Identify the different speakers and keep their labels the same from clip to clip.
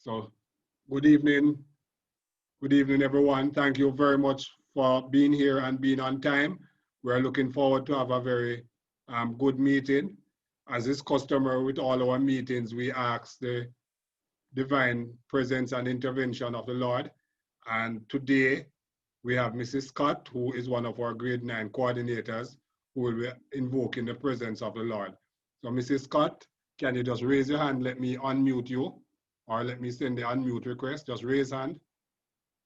Speaker 1: So good evening. Good evening, everyone. Thank you very much for being here and being on time. We're looking forward to have a very good meeting. As is customary with all our meetings, we ask the divine presence and intervention of the Lord. And today we have Mrs. Scott, who is one of our grade 9 coordinators, who will be invoking the presence of the Lord. So Mrs. Scott, can you just raise your hand? Let me unmute you, or let me send the unmute request. Just raise hand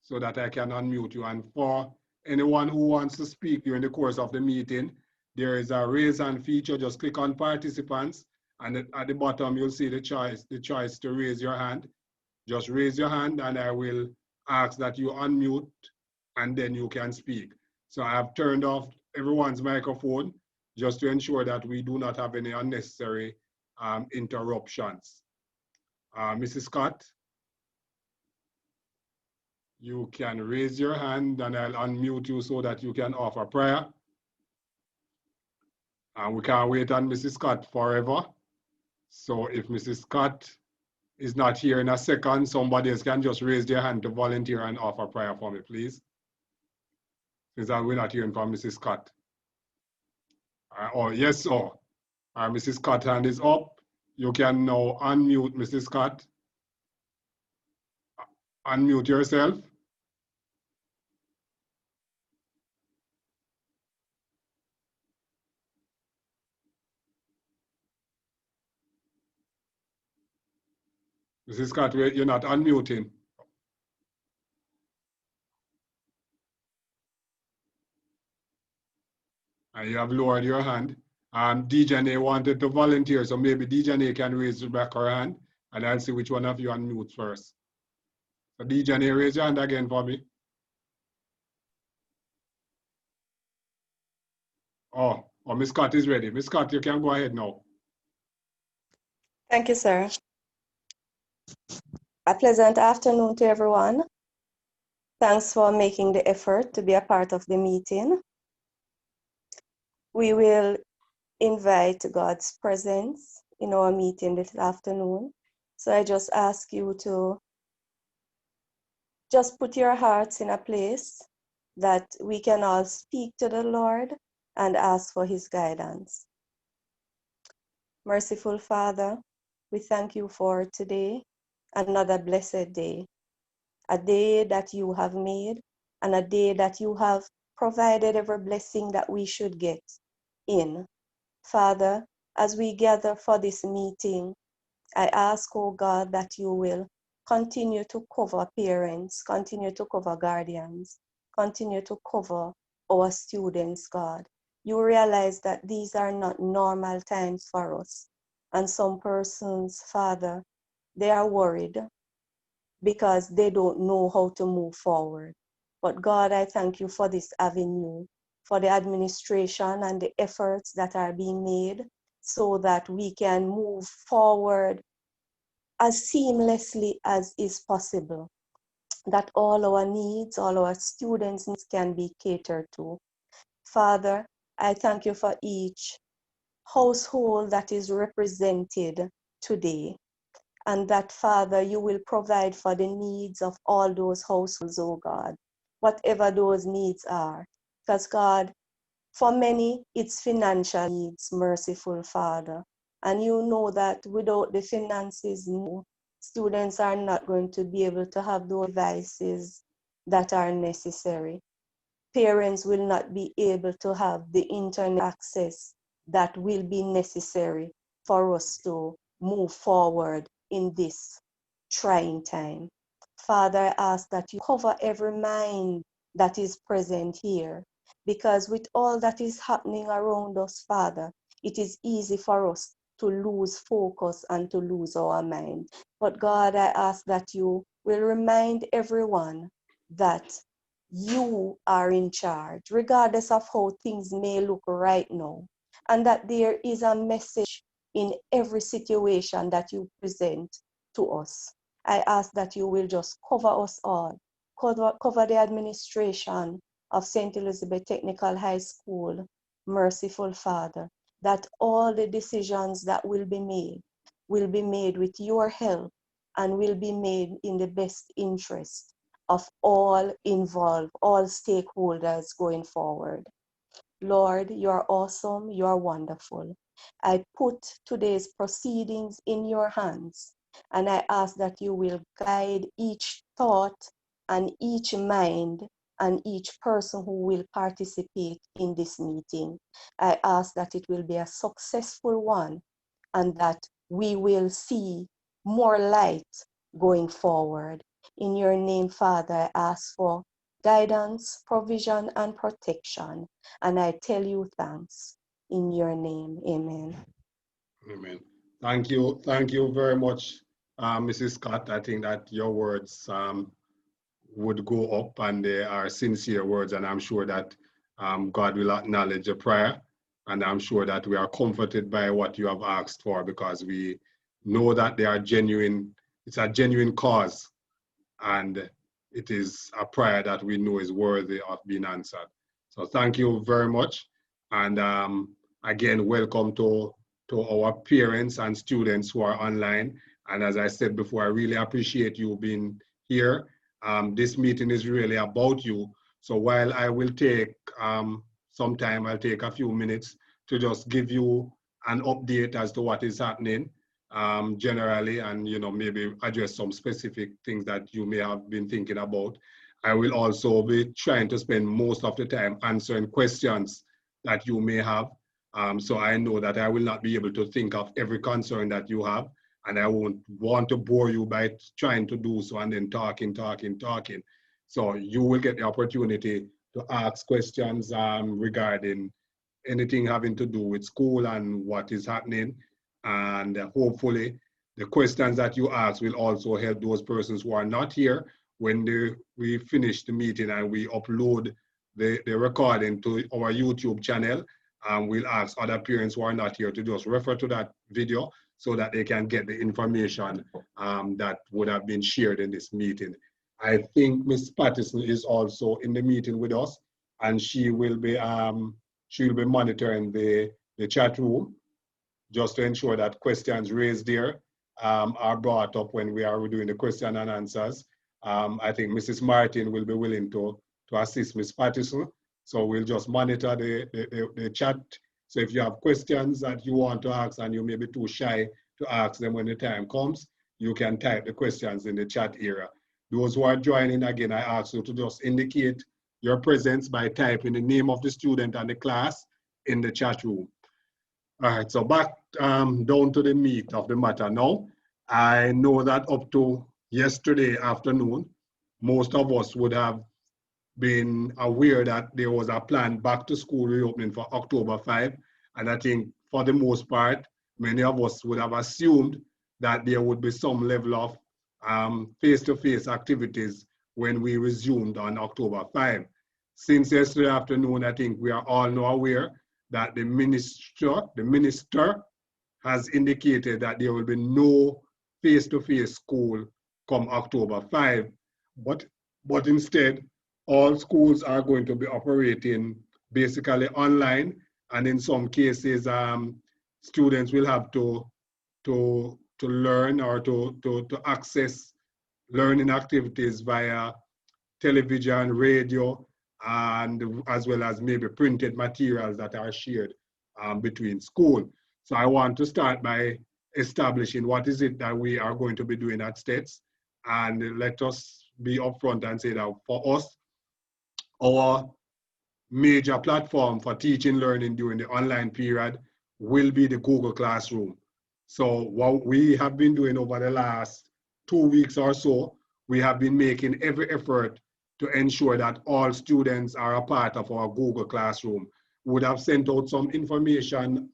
Speaker 1: so that I can unmute you. And for anyone who wants to speak during the course of the meeting, there is a raise hand feature. Just click on participants, and at the bottom you'll see the choice to raise your hand. Just raise your hand and I will ask that you unmute and then you can speak. So I have turned off everyone's microphone just to ensure that we do not have any unnecessary interruptions. Mrs. Scott, you can raise your hand and I'll unmute you so that you can offer prayer. And we can't wait on Mrs. Scott forever. So if Mrs. Scott is not here in a second, somebody else can just raise their hand to volunteer and offer prayer for me, please. Since we're not hearing from Mrs. Scott. Oh, yes, sir. Mrs. Scott hand is up. You can now unmute Mrs. Scott. Unmute yourself. Mrs. Scott, you're not unmuting. And you have lowered your hand. Djane wanted to volunteer, so maybe Djane can raise back her hand, and I'll see which one of you unmute first. So Djane, raise your hand again for me. Oh, Miss Scott is ready. Miss Scott, you can go ahead now.
Speaker 2: Thank you, sir. A pleasant afternoon to everyone. Thanks for making the effort to be a part of the meeting. We will invite God's presence in our meeting this afternoon. So I just ask you to just put your hearts in a place that we can all speak to the Lord and ask for his guidance. Merciful Father, we thank you for today, another blessed day, a day that you have made and a day that you have provided every blessing that we should get in. Father, as we gather for this meeting, I ask, oh God, that you will continue to cover parents, continue to cover guardians, continue to cover our students, God. You realize that these are not normal times for us. And some persons, Father, they are worried because they don't know how to move forward. But God, I thank you for this avenue, for the administration and the efforts that are being made so that we can move forward as seamlessly as is possible, that all our needs, all our students' needs can be catered to. Father, I thank you for each household that is represented today, and that, Father, you will provide for the needs of all those households, oh God, whatever those needs are. Because, God, for many, it's financial needs, merciful Father. And you know that without the finances, no, students are not going to be able to have those devices that are necessary. Parents will not be able to have the internet access that will be necessary for us to move forward in this trying time. Father, I ask that you cover every mind that is present here, because with all that is happening around us, Father, it is easy for us to lose focus and to lose our mind. But God, I ask that you will remind everyone that you are in charge, regardless of how things may look right now, and that there is a message in every situation that you present to us. I ask that you will just cover us all, cover the administration of St. Elizabeth Technical High School, merciful Father, that all the decisions that will be made with your help and will be made in the best interest of all involved, all stakeholders going forward. Lord, you are awesome, you are wonderful. I put today's proceedings in your hands, and I ask that you will guide each thought and each mind and each person who will participate in this meeting. I ask that it will be a successful one and that we will see more light going forward. In your name, Father, I ask for guidance, provision, and protection. And I tell you thanks. In your name, amen.
Speaker 1: Amen. Thank you very much, Mrs. Scott. I think that your words would go up, and they are sincere words, and I'm sure that God will acknowledge the prayer, and I'm sure that we are comforted by what you have asked for, because we know that they are genuine. It's a genuine cause, and it is a prayer that we know is worthy of being answered. So thank you very much, and again, welcome to our parents and students who are online. And as I said before, I really appreciate you being here. This meeting is really about you. So while I will take some time, I'll take a few minutes to just give you an update as to what is happening generally, and maybe address some specific things that you may have been thinking about. I will also be trying to spend most of the time answering questions that you may have. So I know that I will not be able to think of every concern that you have, and I won't want to bore you by trying to do so and then talking. So you will get the opportunity to ask questions regarding anything having to do with school and what is happening. And hopefully the questions that you ask will also help those persons who are not here when we finish the meeting and we upload the recording to our YouTube channel. We'll ask other parents who are not here to just refer to that video so that they can get the information that would have been shared in this meeting. I think Ms. Patterson is also in the meeting with us, and she will be monitoring the chat room just to ensure that questions raised there are brought up when we are doing the question and answers. I think Mrs. Martin will be willing to assist Ms. Patterson. So we'll just monitor the chat. So if you have questions that you want to ask and you may be too shy to ask them when the time comes, you can type the questions in the chat area. Those who are joining, again, I ask you to just indicate your presence by typing the name of the student and the class in the chat room. All right, so back down to the meat of the matter now. I know that up to yesterday afternoon, most of us would have been aware that there was a planned back to school reopening for October 5. And I think for the most part, many of us would have assumed that there would be some level of face-to-face activities when we resumed on October 5. Since yesterday afternoon, I think we are all now aware that the minister has indicated that there will be no face-to-face school come October 5. But instead, all schools are going to be operating basically online, and in some cases, students will have to learn or to access learning activities via television, radio, and as well as maybe printed materials that are shared between school. So I want to start by establishing what is it that we are going to be doing at STETHS, and let us be upfront and say that for us, our major platform for teaching learning during the online period will be the Google Classroom. So what we have been doing over the last 2 weeks or so, we have been making every effort to ensure that all students are a part of our Google Classroom. We would have sent out some information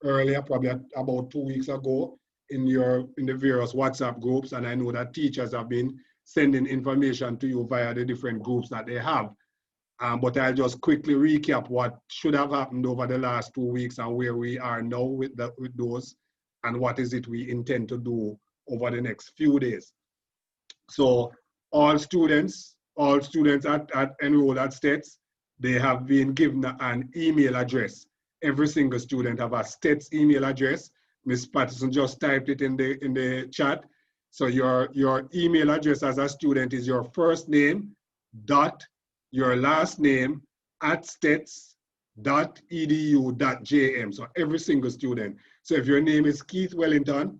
Speaker 1: earlier, probably about 2 weeks ago, in the various WhatsApp groups, and I know that teachers have been sending information to you via the different groups that they have. But I'll just quickly recap what should have happened over the last 2 weeks and where we are now with those, and what is it we intend to do over the next few days. So all students enrolled at STETHS, they have been given an email address. Every single student have a STETHS email address. Ms. Patterson just typed it in the chat. So your email address as a student is your first name dot your last name at stets.edu.jm. So every single student. So if your name is Keith Wellington,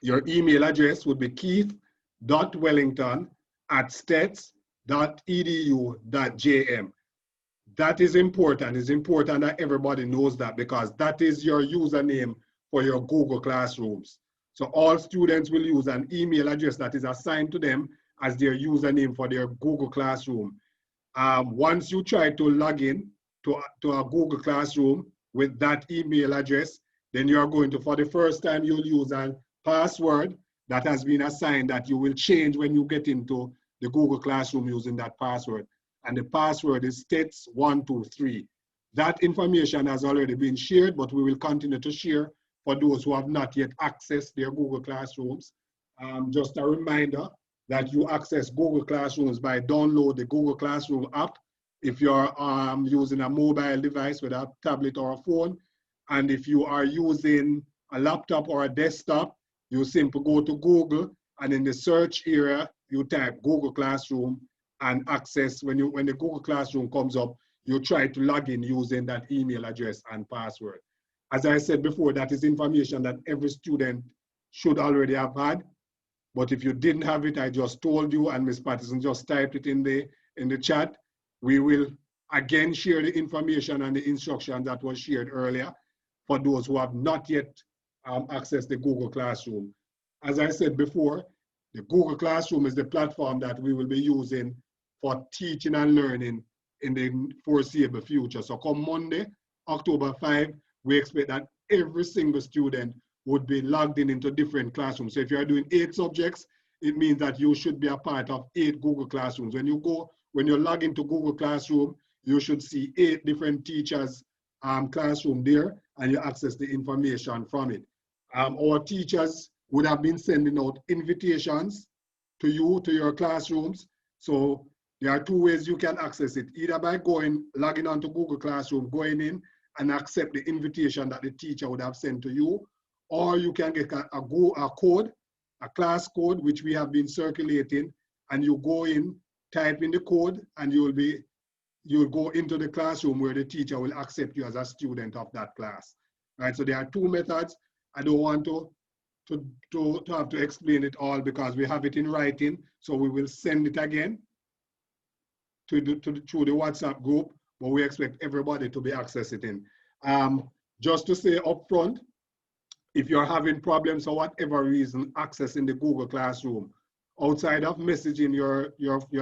Speaker 1: your email address would be keith.wellington@stets.edu.jm. That is important. It's important that everybody knows that, because that is your username for your Google Classrooms. So all students will use an email address that is assigned to them as their username for their Google Classroom. Once you try to log in to a Google Classroom with that email address, then you are going to, for the first time, you'll use a password that has been assigned that you will change when you get into the Google Classroom using that password. And the password is STETHS123. That information has already been shared, but we will continue to share for those who have not yet accessed their Google Classrooms. Just a reminder that you access Google Classrooms by download the Google Classroom app if you're using a mobile device, whether a tablet or a phone. And if you are using a laptop or a desktop, you simply go to Google, and in the search area, you type Google Classroom and access. When the Google Classroom comes up, you try to log in using that email address and password. As I said before, that is information that every student should already have had. But if you didn't have it, I just told you, and Ms. Patterson just typed it in the chat. We will again share the information and the instruction that was shared earlier for those who have not yet accessed the Google Classroom. As I said before, the Google Classroom is the platform that we will be using for teaching and learning in the foreseeable future. So come Monday, October 5, we expect that every single student would be logged in into different classrooms. So if you're doing 8 subjects, it means that you should be a part of 8 Google Classrooms. When you log into Google Classroom, you should see 8 different teachers' classroom there, and you access the information from it. Our teachers would have been sending out invitations to you, to your classrooms. So there are 2 ways you can access it, either by logging onto Google Classroom, going in and accept the invitation that the teacher would have sent to you, or you can get a code, a class code, which we have been circulating, and you go in, type in the code, and you'll go into the classroom where the teacher will accept you as a student of that class. Right, so there are 2 methods. I don't want to have to explain it all because we have it in writing, so we will send it again through the WhatsApp group, but we expect everybody to be accessing it. Just to say up front, if you're having problems for whatever reason accessing the Google Classroom, outside of messaging your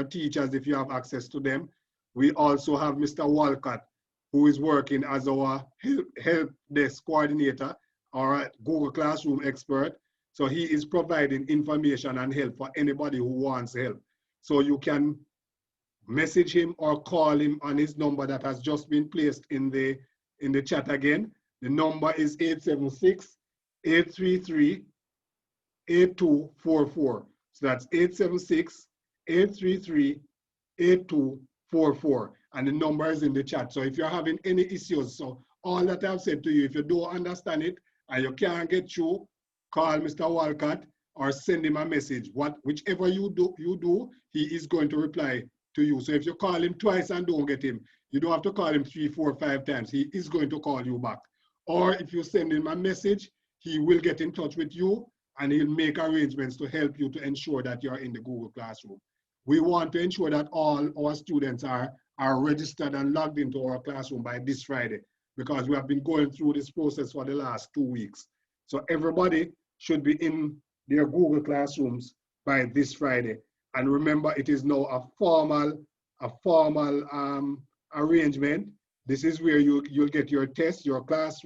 Speaker 1: teachers if you have access to them, we also have Mr. Walcott, who is working as our help desk coordinator or a Google Classroom expert. So he is providing information and help for anybody who wants help. So you can message him or call him on his number that has just been placed in the chat again. The number is 876-833-8244. So that's 876-833-8244. And the number is in the chat. So if you're having any issues, so all that I've said to you, if you don't understand it and you can't get through, call Mr. Walcott or send him a message. Whichever you do, he is going to reply to you. So if you call him twice and don't get him, you don't have to call him 3, 4, 5 times. He is going to call you back. Or if you send him a message, he will get in touch with you and he'll make arrangements to help you to ensure that you're in the Google Classroom. We want to ensure that all our students are registered and logged into our classroom by this Friday, because we have been going through this process for the last 2 weeks. So everybody should be in their Google Classrooms by this Friday. And remember, it is now a formal arrangement. This is where you'll get your test, your class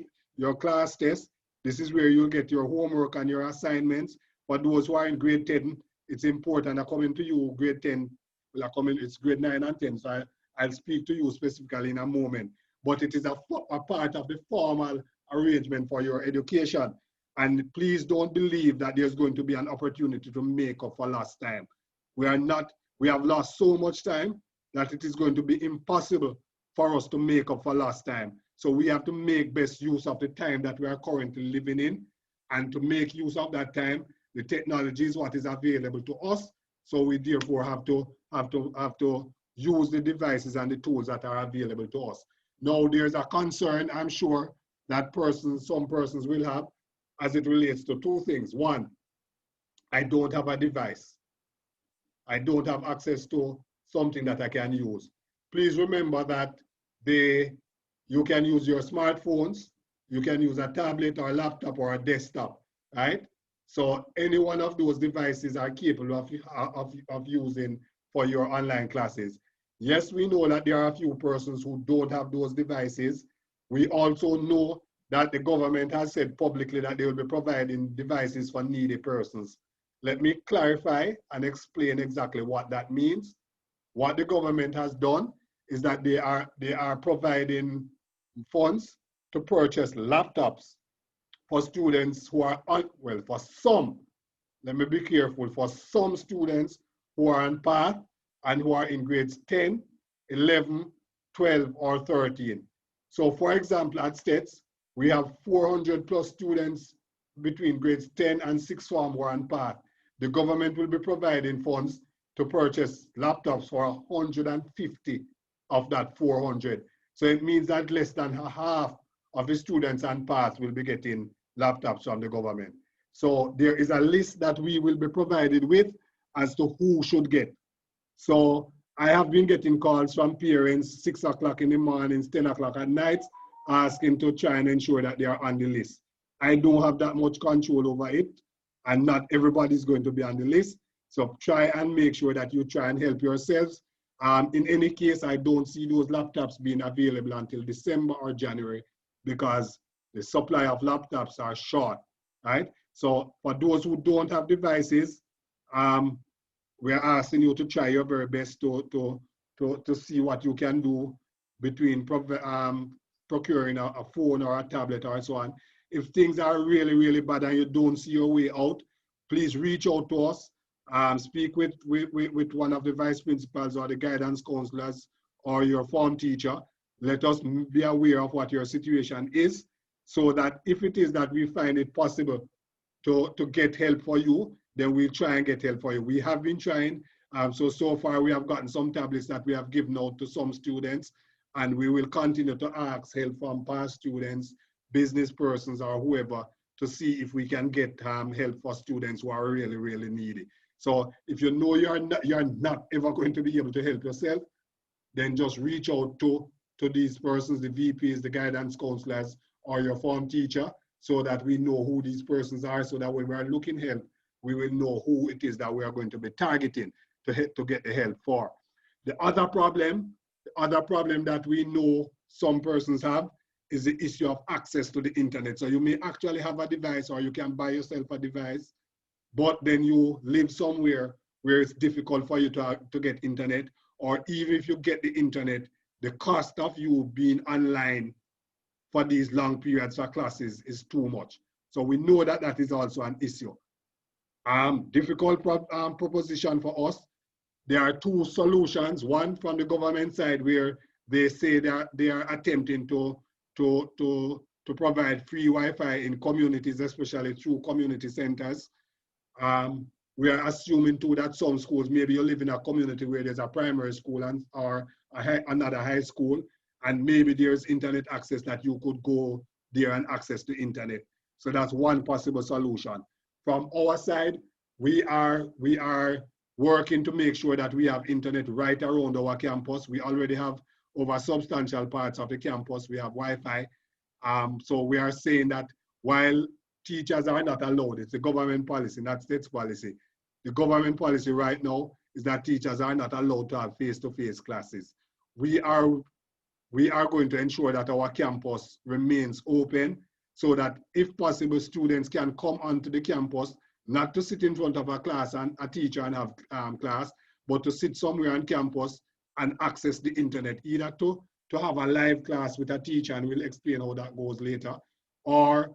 Speaker 1: test. This is where you'll get your homework and your assignments. For those who are in grade 10, it's important. I'm coming to you, grade 10. Well, it's grade 9 and 10, so I'll speak to you specifically in a moment. But it is a part of the formal arrangement for your education. And please don't believe that there's going to be an opportunity to make up for lost time. We have lost so much time that it is going to be impossible for us to make up for lost time. So we have to make best use of the time that we are currently living in. And to make use of that time, The technology is what is available to us. So we therefore have to use the devices and the tools that are available to us. Now there's a concern, I'm sure, that some persons will have as it relates to two things. One, I don't have a device. I don't have access to something that I can use. Please remember that you can use your smartphones, you can use a tablet or a laptop or a desktop, right? So any one of those devices are capable of using for your online classes. Yes, we know that there are a few persons who don't have those devices. We also know that the government has said publicly that they will be providing devices for needy persons. Let me clarify and explain exactly what that means. What the government has done is that they are providing funds to purchase laptops for students who are for some, let me be careful, for some students who are on path and who are in grades 10, 11, 12, or 13. So for example, at STETHS, we have 400 plus students between grades 10 and 6th form who are on path. The government will be providing funds to purchase laptops for 150 of that 400. So it means that less than half of the students on path will be getting laptops from the government. So there is a list that we will be provided with as to who should get. So I have been getting calls from parents 6 o'clock in the mornings, 10 o'clock at night, asking to try and ensure that they are on the list. I don't have that much control over it, and not everybody is going to be on the list. So try and make sure that you try and help yourselves. In any case, I don't see those laptops being available until December or January because the supply of laptops are short, right? So for those who don't have devices, we're asking you to try your very best to see what you can do between procuring a phone or a tablet or so on. If things are really, really bad and you don't see your way out, please reach out to us. Speak with one of the vice principals or the guidance counselors or your form teacher. Let us be aware of what your situation is so that if it is that we find it possible to get help for you, then we'll try and get help for you. We have been trying. So far we have gotten some tablets that we have given out to some students, and we will continue to ask help from past students, business persons, or whoever to see if we can get help for students who are really, really needy. So if you know you're not ever going to be able to help yourself, then just reach out to these persons, the VPs, the guidance counselors, or your form teacher, so that we know who these persons are, so that when we are looking help, we will know who it is that we are going to be targeting to get the help for. The other problem that we know some persons have is the issue of access to the internet. So you may actually have a device, or you can buy yourself a device, but then you live somewhere where it's difficult for you to get internet, or even if you get the internet, the cost of you being online for these long periods for classes is too much. So we know that that is also an issue. Difficult proposition for us. There are two solutions. One from the government side, where they say that they are attempting to provide free Wi-Fi in communities, especially through community centers. We are assuming too that some schools, maybe you live in a community where there's a primary school or another high school, and maybe there's internet access that you could go there and access the internet. So that's one possible solution. From our side, we are working to make sure that we have internet right around our campus. We already have over substantial parts of the campus, we have Wi-Fi. So we are saying that while teachers are not allowed, it's the government policy, not STETHS policy. The government policy right now is that teachers are not allowed to have face-to-face classes. We are going to ensure that our campus remains open so that if possible, students can come onto the campus, not to sit in front of a class and a teacher and have class, but to sit somewhere on campus and access the internet, either to have a live class with a teacher, and we'll explain how that goes later, or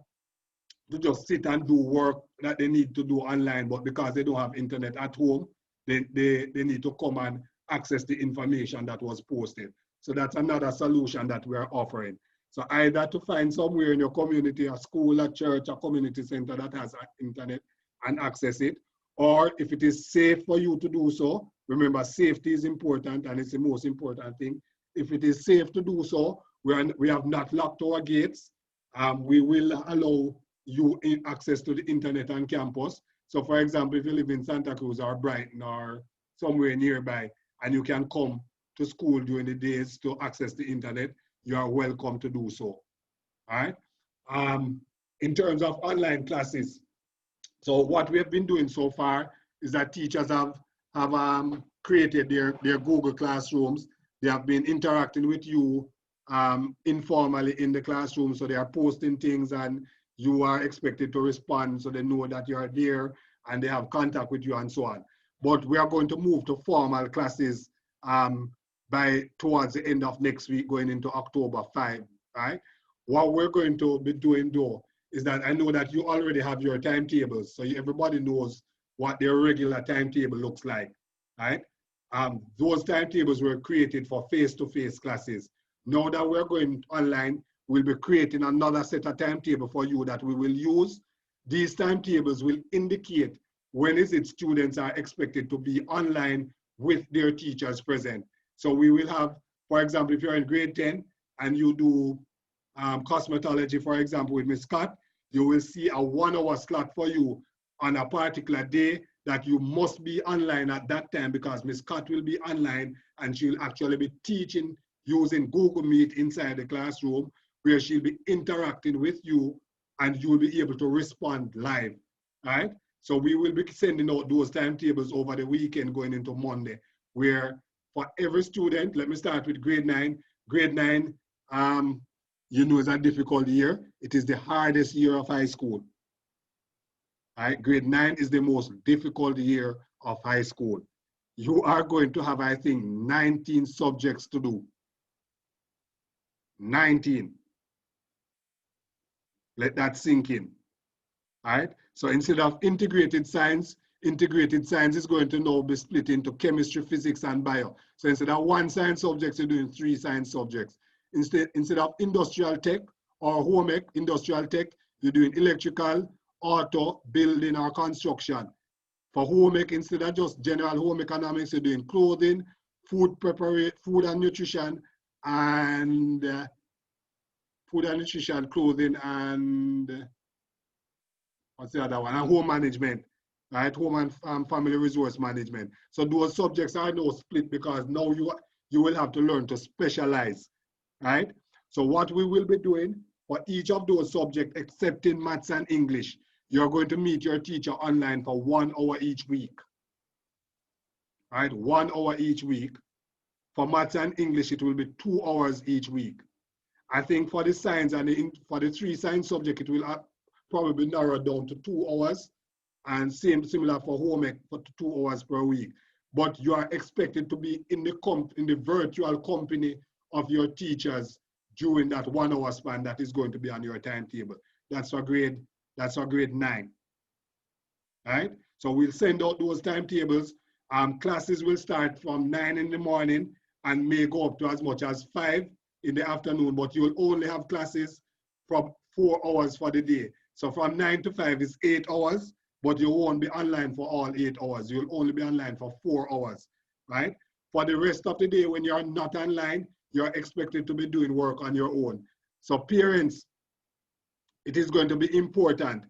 Speaker 1: to just sit and do work that they need to do online, but because they don't have internet at home, they need to come and access the information that was posted. So that's another solution that we're offering. So either to find somewhere in your community, a school, a church, a community center that has internet, and access it. Or if it is safe for you to do so, remember safety is important and it's the most important thing. If it is safe to do so, we have not locked our gates. We will allow you access to the internet on campus. So for example, if you live in Santa Cruz or Brighton or somewhere nearby, and you can come to school during the days to access the internet, you are welcome to do so. All right. In terms of online classes, so what we have been doing so far is that teachers have created their Google Classrooms. They have been interacting with you informally in the classroom. So they are posting things and you are expected to respond so they know that you are there and they have contact with you and so on. But we are going to move to formal classes by towards the end of next week, going into October 5, right? What we're going to be doing though is that I know that you already have your timetables, so everybody knows what their regular timetable looks like, right? Those timetables were created for face-to-face classes. Now that we're going online, we'll be creating another set of timetable for you that we will use. These timetables will indicate when is it students are expected to be online with their teachers present. So we will have, for example, if you're in grade 10 and you do cosmetology, for example, with Ms. Scott, you will see a 1 hour slot for you on a particular day that you must be online at that time because Ms. Scott will be online and she'll actually be teaching using Google Meet inside the classroom where she'll be interacting with you and you'll be able to respond live, right? So we will be sending out those timetables over the weekend going into Monday, where for every student, let me start with grade 9. Grade 9, you know, it's a difficult year. It is the hardest year of high school. Right? Grade 9 is the most difficult year of high school. You are going to have, I think, 19 subjects to do. 19. Let that sink in. All right? So instead of integrated science is going to now be split into chemistry, physics, and bio. So instead of 1 science subject, you're doing 3 science subjects. Instead of industrial tech or home ec, industrial tech, you're doing electrical, auto, building, or construction. For home ec, instead of just general home economics, you're doing clothing, food and nutrition, and clothing, and what's the other one? And home management, right? Home and family resource management. So those subjects are now split because now you will have to learn to specialize, right? So what we will be doing for each of those subjects, except in maths and English, you're going to meet your teacher online for 1 hour each week, right? 1 hour each week. For maths and English, it will be 2 hours each week. I think for the science and for the 3 science subjects, it will probably narrow down to 2 hours, and similar for home ec for 2 hours per week. But you are expected to be in the virtual company of your teachers during that 1 hour span that is going to be on your timetable. That's for grade 9. Right? So we'll send out those timetables. Classes will start from 9 in the morning and may go up to as much as 5 in the afternoon, but you'll only have classes from 4 hours for the day. So from 9 to 5 is 8 hours, but you won't be online for all 8 hours. You'll only be online for 4 hours, right? For the rest of the day, when you're not online, you're expected to be doing work on your own. So parents, it is going to be important.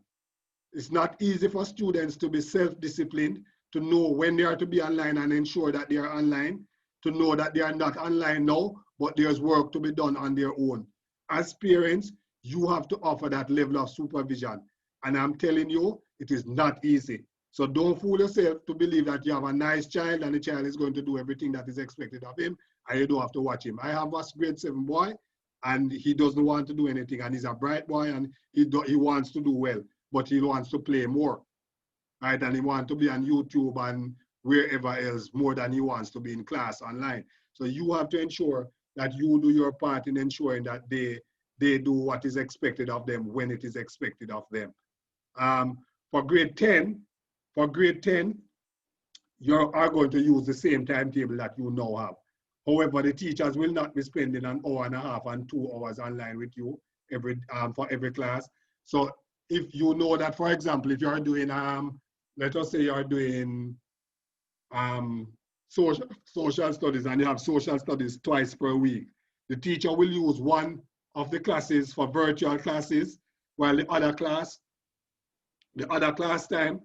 Speaker 1: It's not easy for students to be self-disciplined, to know when they are to be online and ensure that they are online, to know that they are not online now, but there's work to be done on their own. As parents, you have to offer that level of supervision. And I'm telling you, it is not easy. So don't fool yourself to believe that you have a nice child and the child is going to do everything that is expected of him and you don't have to watch him. I have a grade 7 boy and he doesn't want to do anything, and he's a bright boy and he wants to do well, but he wants to play more, right? And he wants to be on YouTube and wherever else more than he wants to be in class online. So you have to ensure that you do your part in ensuring that they do what is expected of them when it is expected of them. For grade 10, you are going to use the same timetable that you now have. However, the teachers will not be spending an hour and a half and 2 hours online with you for every class. So if you know that, for example, if you are doing, let us say you are doing social studies and you have social studies twice per week, the teacher will use one of the classes for virtual classes, while the other class time,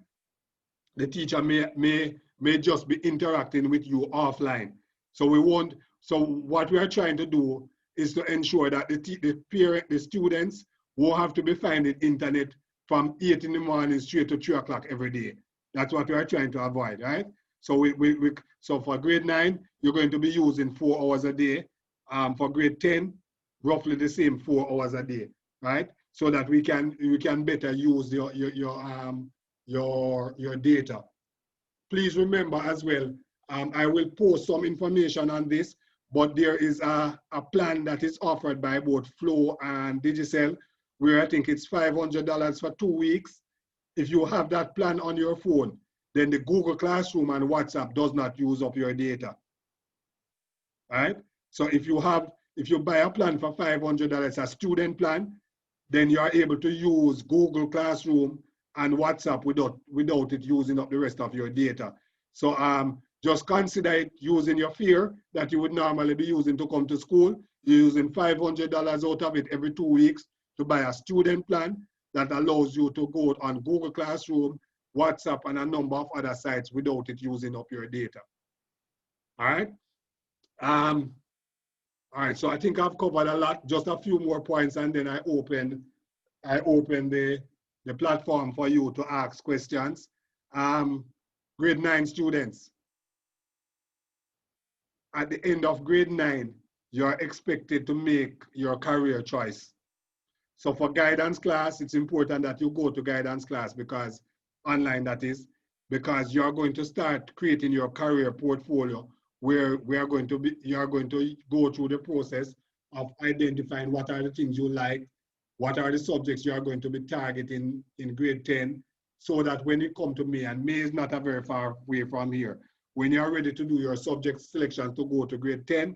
Speaker 1: the teacher may just be interacting with you offline. So what we are trying to do is to ensure that the students won't have to be finding internet from 8 in the morning straight to 3 o'clock every day. That's what we are trying to avoid, right? So so for grade 9, you're going to be using 4 hours a day. For grade 10, roughly the same 4 hours a day, right? So that we can better use your data. Please remember as well, I will post some information on this, but there is a plan that is offered by both Flow and Digicel, where I think it's $500 for 2 weeks. If you have that plan on your phone, then the Google Classroom and WhatsApp does not use up your data. Right? So if you buy a plan for $500, a student plan, then you are able to use Google Classroom and WhatsApp without it using up the rest of your data. So just consider it using your fare that you would normally be using to come to school. You're using $500 out of it every 2 weeks to buy a student plan that allows you to go on Google Classroom, WhatsApp, and a number of other sites without it using up your data. All right. All right, so I think I've covered a lot, just a few more points, and then I open the platform for you to ask questions. Grade 9 students, at the end of grade 9, you're expected to make your career choice. So for guidance class, it's important that you go to guidance class, because online that is, because you're going to start creating your career portfolio, where you're going to go through the process of identifying what are the things you like, what are the subjects you are going to be targeting in grade 10, so that when you come to May, and May is not a very far way from here, when you're ready to do your subject selections to go to grade 10,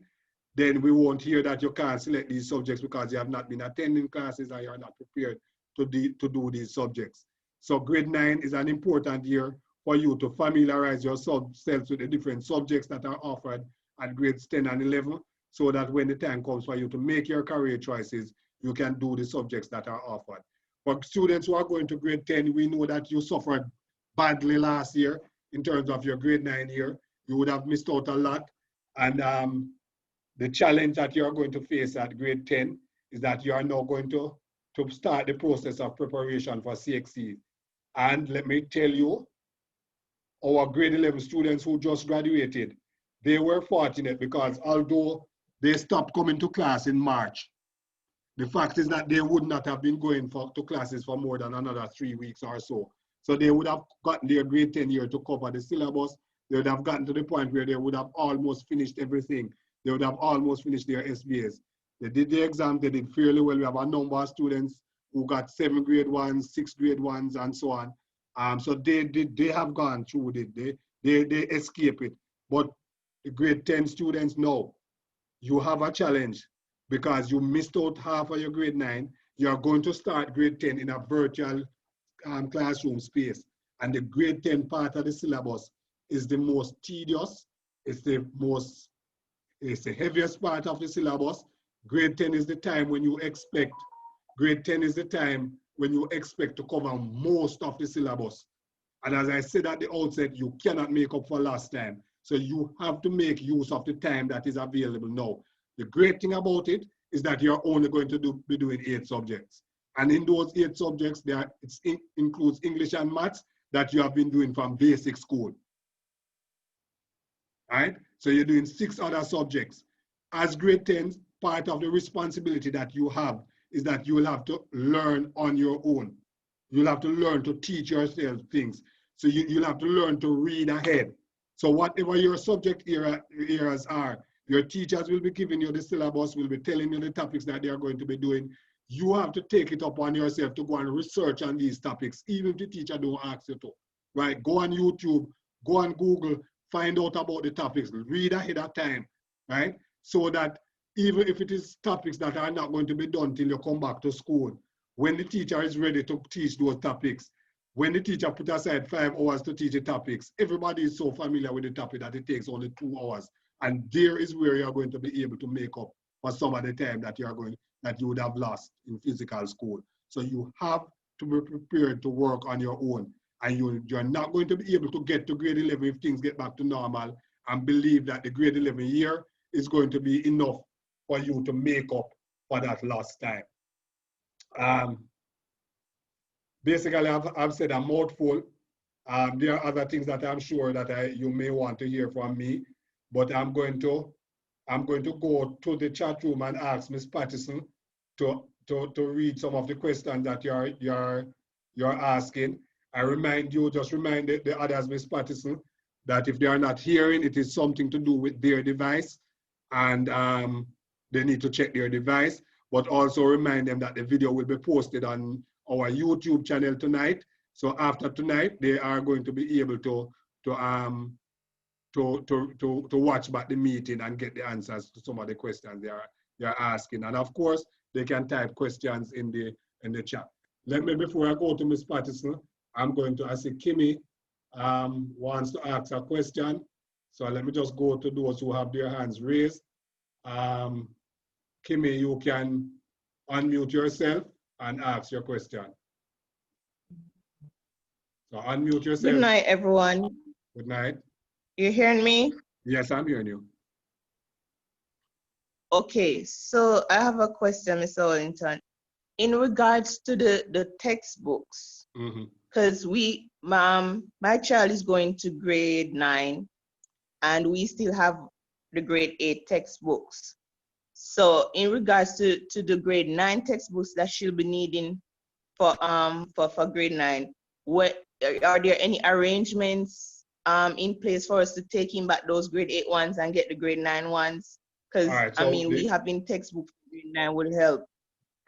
Speaker 1: then we won't hear that you can't select these subjects because you have not been attending classes or you're not prepared to do these subjects. So grade 9 is an important year for you to familiarize yourself with the different subjects that are offered at grades 10 and 11, so that when the time comes for you to make your career choices, you can do the subjects that are offered. For students who are going to grade 10, we know that you suffered badly last year in terms of your grade 9 year. You would have missed out a lot. And the challenge that you're going to face at grade 10 is that you are now going to start the process of preparation for CXC. And let me tell you, our grade 11 students who just graduated, they were fortunate, because although they stopped coming to class in March, the fact is that they would not have been going to classes for more than another 3 weeks or so. So they would have gotten their grade 10 year to cover the syllabus. They would have gotten to the point where they would have almost finished everything. They would have almost finished their SBAs. They did the exam, they did fairly well. We have a number of students who got 7th grade 1s, 6th grade 1s, and so on. So they have gone through it. They escape it. But the grade 10 students, no, you have a challenge, because you missed out half of your grade 9. You're going to start grade 10 in a virtual classroom space. And the grade 10 part of the syllabus is the most tedious. It's the heaviest part of the syllabus. Grade 10 is the time when you expect, to cover most of the syllabus. And as I said at the outset, you cannot make up for last time. So you have to make use of the time that is available now. The great thing about it is that you're only going to be doing 8 subjects. And in those 8 subjects, it includes English and maths that you have been doing from basic school. Right? So you're doing 6 other subjects. As grade 10, part of the responsibility that you have is that you will have to learn on your own. You'll have to learn to teach yourself things. So you'll have to learn to read ahead. So whatever your subject areas are, your teachers will be giving you the syllabus, will be telling you the topics that they are going to be doing. You have to take it upon yourself to go and research on these topics, even if the teacher don't ask you to. Right? Go on YouTube, go on Google, find out about the topics, read ahead of time, right? So that even if it is topics that are not going to be done till you come back to school, when the teacher is ready to teach those topics, when the teacher put aside 5 hours to teach the topics, everybody is so familiar with the topic that it takes only 2 hours. And there is where you're going to be able to make up for some of the time that you would have lost in physical school. So you have to be prepared to work on your own. And you're not going to be able to get to grade 11 if things get back to normal, and believe that the grade 11 year is going to be enough for you to make up for that lost time. Basically, I've said a mouthful. There are other things that I'm sure that you may want to hear from me, but I'm going to go to the chat room and ask Ms. Patterson to read some of the questions that you're asking. Just remind the others, Ms. Patterson, that if they are not hearing, it is something to do with their device, and they need to check their device. But also remind them that the video will be posted on our YouTube channel tonight. So after tonight, they are going to be able to watch back the meeting and get the answers to some of the questions they're asking. And of course, they can type questions in the chat. Before I go to Ms. Patterson, I'm going to ask Kimmy wants to ask a question. So let me just go to those who have their hands raised. Kimmy, you can unmute yourself and ask your question. So unmute yourself.
Speaker 3: Good night, everyone.
Speaker 1: Good night.
Speaker 3: You hearing me?
Speaker 1: Yes, I'm hearing you.
Speaker 3: Okay, so I have a question, Mr. Wellington. In regards to the textbooks, because my child is going to grade 9, and we still have the grade 8 textbooks. So in regards to the grade 9 textbooks that she'll be needing for grade 9, are there any arrangements in place for us to take in back those grade 8 ones and get the grade 9 ones? Because right, so we have in textbooks for grade 9 would help.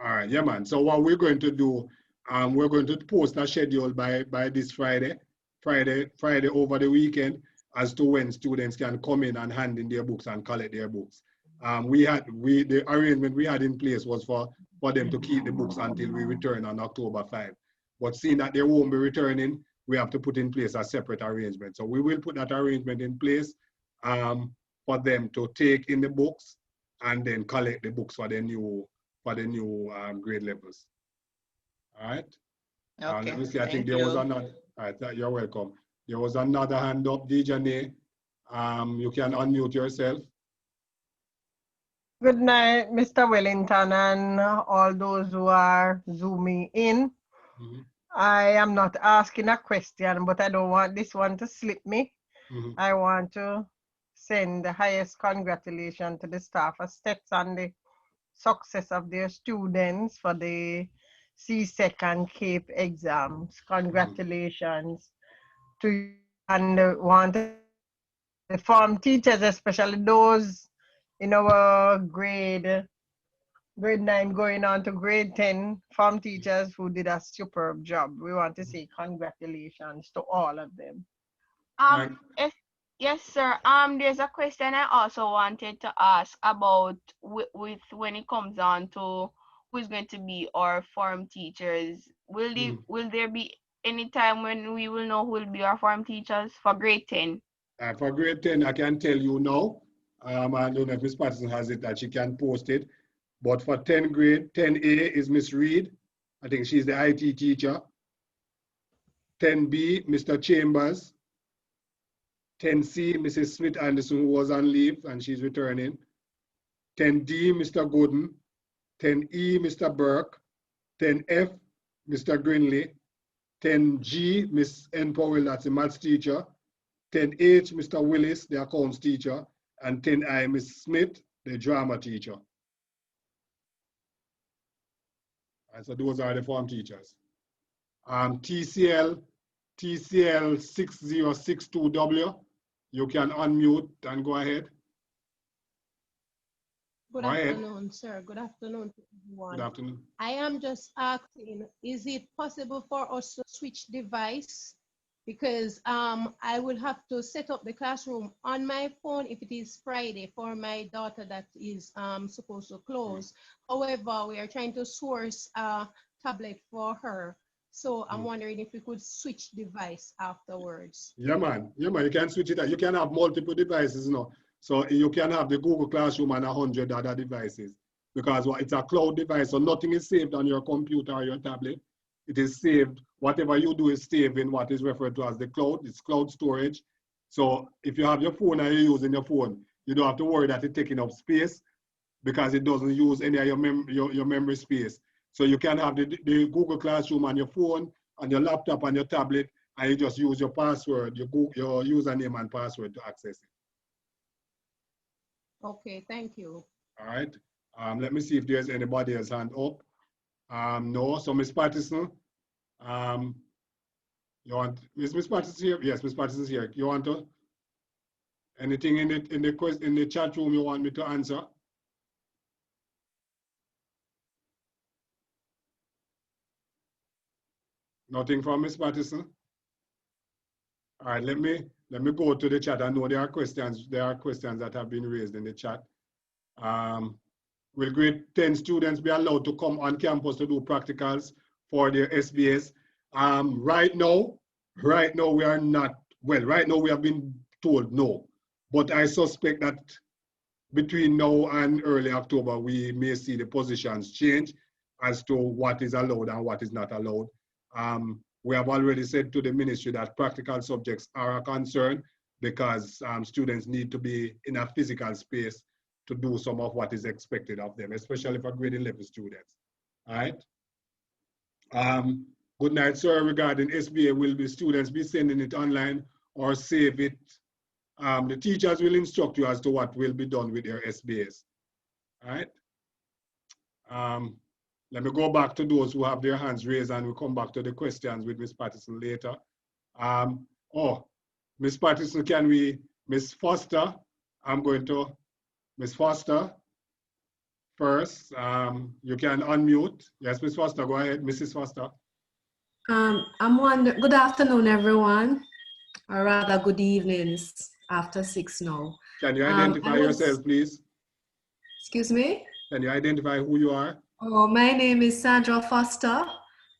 Speaker 1: All right, yeah, man. So what we're going to do, we're going to post a schedule by this Friday over the weekend, as to when students can come in and hand in their books and collect their books. The arrangement we had in place was for them to keep the books until we return on October 5. But seeing that they won't be returning, we have to put in place a separate arrangement. So we will put that arrangement in place for them to take in the books and then collect the books for the new grade levels. All right.
Speaker 3: Okay.
Speaker 1: Let me see. I think there was another. All right. You're welcome. There was another hand up, Dijane. You can unmute yourself.
Speaker 4: Good night, Mr. Wellington, and all those who are zooming in. I am not asking a question, but I don't want this one to slip me. I want to send the highest congratulations to the staff of STETHS on the success of their students for the CSEC and CAPE exams. Congratulations to you, and want to the form teachers, especially those in our grade 9 going on to grade 10, form teachers who did a superb job. We want to say congratulations to all of them.
Speaker 5: Yes, sir. There's a question I also wanted to ask about with when it comes on to who's going to be our form teachers. Will there be any time when we will know who will be our form teachers for grade 10?
Speaker 1: For grade 10, I can tell you now. I don't know if Ms. Patterson has it, that she can post it. But for 10 grade, 10A is Miss Reed. I think she's the IT teacher. 10B, Mr. Chambers. 10C, Mrs. Smith Anderson, who was on leave and she's returning. 10D, Mr. Gooden. 10E, Mr. Burke. 10F, Mr. Grinley. 10G, Miss N. Powell, that's the maths teacher. 10H, Mr. Willis, the accounts teacher. And 10I, Miss Smith, the drama teacher. And so those are the form teachers. TCL 6062W, you can unmute and go ahead.
Speaker 6: Good afternoon, sir. Good afternoon to everyone.
Speaker 1: Good afternoon.
Speaker 6: I am just asking, is it possible for us to switch device? Because I will have to set up the classroom on my phone if it is Friday for my daughter that is supposed to close. However, we are trying to source tablet for her. So I'm wondering if we could switch device afterwards.
Speaker 1: Yeah, man. Yeah, man. You can switch it out. You can have multiple devices, you know. So you can have the Google Classroom and 100 other devices because it's a cloud device. So nothing is saved on your computer or your tablet. It is saved. Whatever you do is saved in what is referred to as the cloud. It's cloud storage. So if you have your phone and you're using your phone, you don't have to worry that it's taking up space because it doesn't use any of your memory space. So you can have the Google Classroom on your phone, on your laptop, on your tablet, and you just use your password, your username and password to access it.
Speaker 6: Okay, thank you.
Speaker 1: All right. Let me see if there's anybody else hand up. No. So Ms. Patterson, you want Miss Patterson here? Yes, Miss Patterson is here. You want to? Anything in the chat room you want me to answer? Nothing from Ms. Patterson? All right, let me go to the chat. I know there are questions that have been raised in the chat. Will grade 10 students be allowed to come on campus to do practicals for their SBS? Right now we are not, well, right now we have been told no, but I suspect that between now and early October, we may see the positions change as to what is allowed and what is not allowed. We have already said to the ministry that practical subjects are a concern because students need to be in a physical space to do some of what is expected of them, especially for grade 11 students. All right. Good night, sir. Regarding SBA, will the students be sending it online or save it? The teachers will instruct you as to what will be done with your SBAs. All right. Let me go back to those who have their hands raised and we'll come back to the questions with Ms. Patterson later. Ms. Patterson, Ms. Foster, Ms. Foster first. You can unmute. Yes, Ms. Foster, go ahead, Mrs. Foster.
Speaker 7: I'm wondering, good afternoon, everyone, or rather good evenings after 6 now.
Speaker 1: Can you identify yourself, please?
Speaker 7: Excuse me?
Speaker 1: Can you identify who you are?
Speaker 7: Oh, my name is Sandra Foster.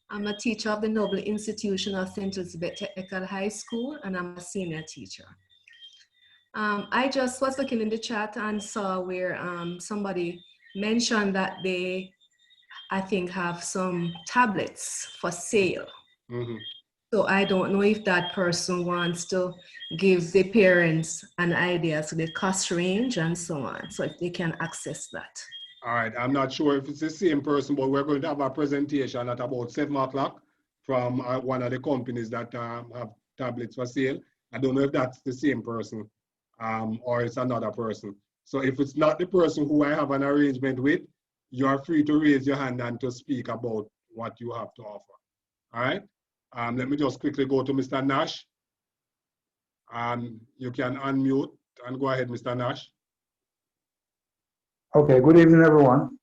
Speaker 7: I'm a teacher of the Noble Institution of St. Elizabeth Technical High School, and I'm a senior teacher. I just was looking in the chat and saw where somebody mentioned that they, I think, have some tablets for sale.
Speaker 1: Mm-hmm.
Speaker 7: So I don't know if that person wants to give the parents an idea as to the cost range and so on, so if they can access that.
Speaker 1: All right, I'm not sure if it's the same person, but we're going to have a presentation at about 7 o'clock from one of the companies that have tablets for sale. I don't know if that's the same person or it's another person. So if it's not the person who I have an arrangement with, you are free to raise your hand and to speak about what you have to offer. All right, let me just quickly go to Mr. Nash. You can unmute and go ahead, Mr. Nash.
Speaker 8: Okay, good evening, everyone.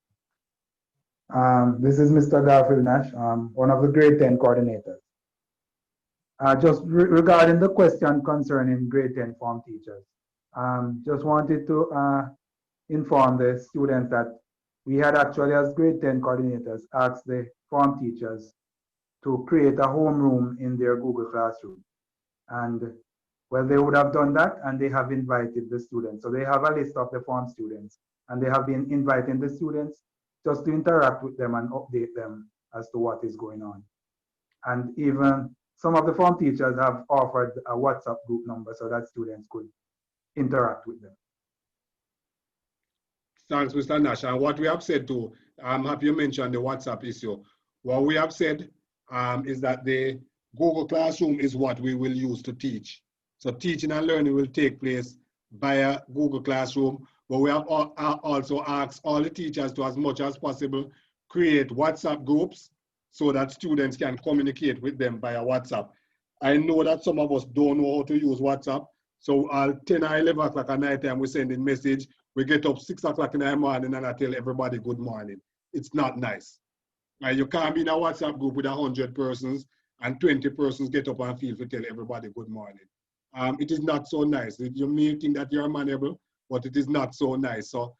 Speaker 8: This is Mr. Garfield Nash, one of the grade 10 coordinators. Just regarding the question concerning grade 10 form teachers, just wanted to inform the students that we had actually, as grade 10 coordinators, asked the form teachers to create a homeroom in their Google Classroom. And well, they would have done that and they have invited the students. So they have a list of the form students and they have been inviting the students just to interact with them and update them as to what is going on. And even some of the form teachers have offered a WhatsApp group number so that students could interact with them.
Speaker 1: Thanks, Mr. Nash. And what we have said too, I'm happy you mentioned the WhatsApp issue. What we have said is that the Google Classroom is what we will use to teach. So teaching and learning will take place via Google Classroom, but we have also asked all the teachers to, as much as possible, create WhatsApp groups so that students can communicate with them via WhatsApp. I know that some of us don't know how to use WhatsApp, so 10 or 11 o'clock at night time we send a message, we get up 6 o'clock in the morning and I tell everybody good morning. It's not nice. Right? You can't be in a WhatsApp group with 100 persons and 20 persons get up and feel to tell everybody good morning. It is not so nice. You may think that you're manable, but it is not so nice. So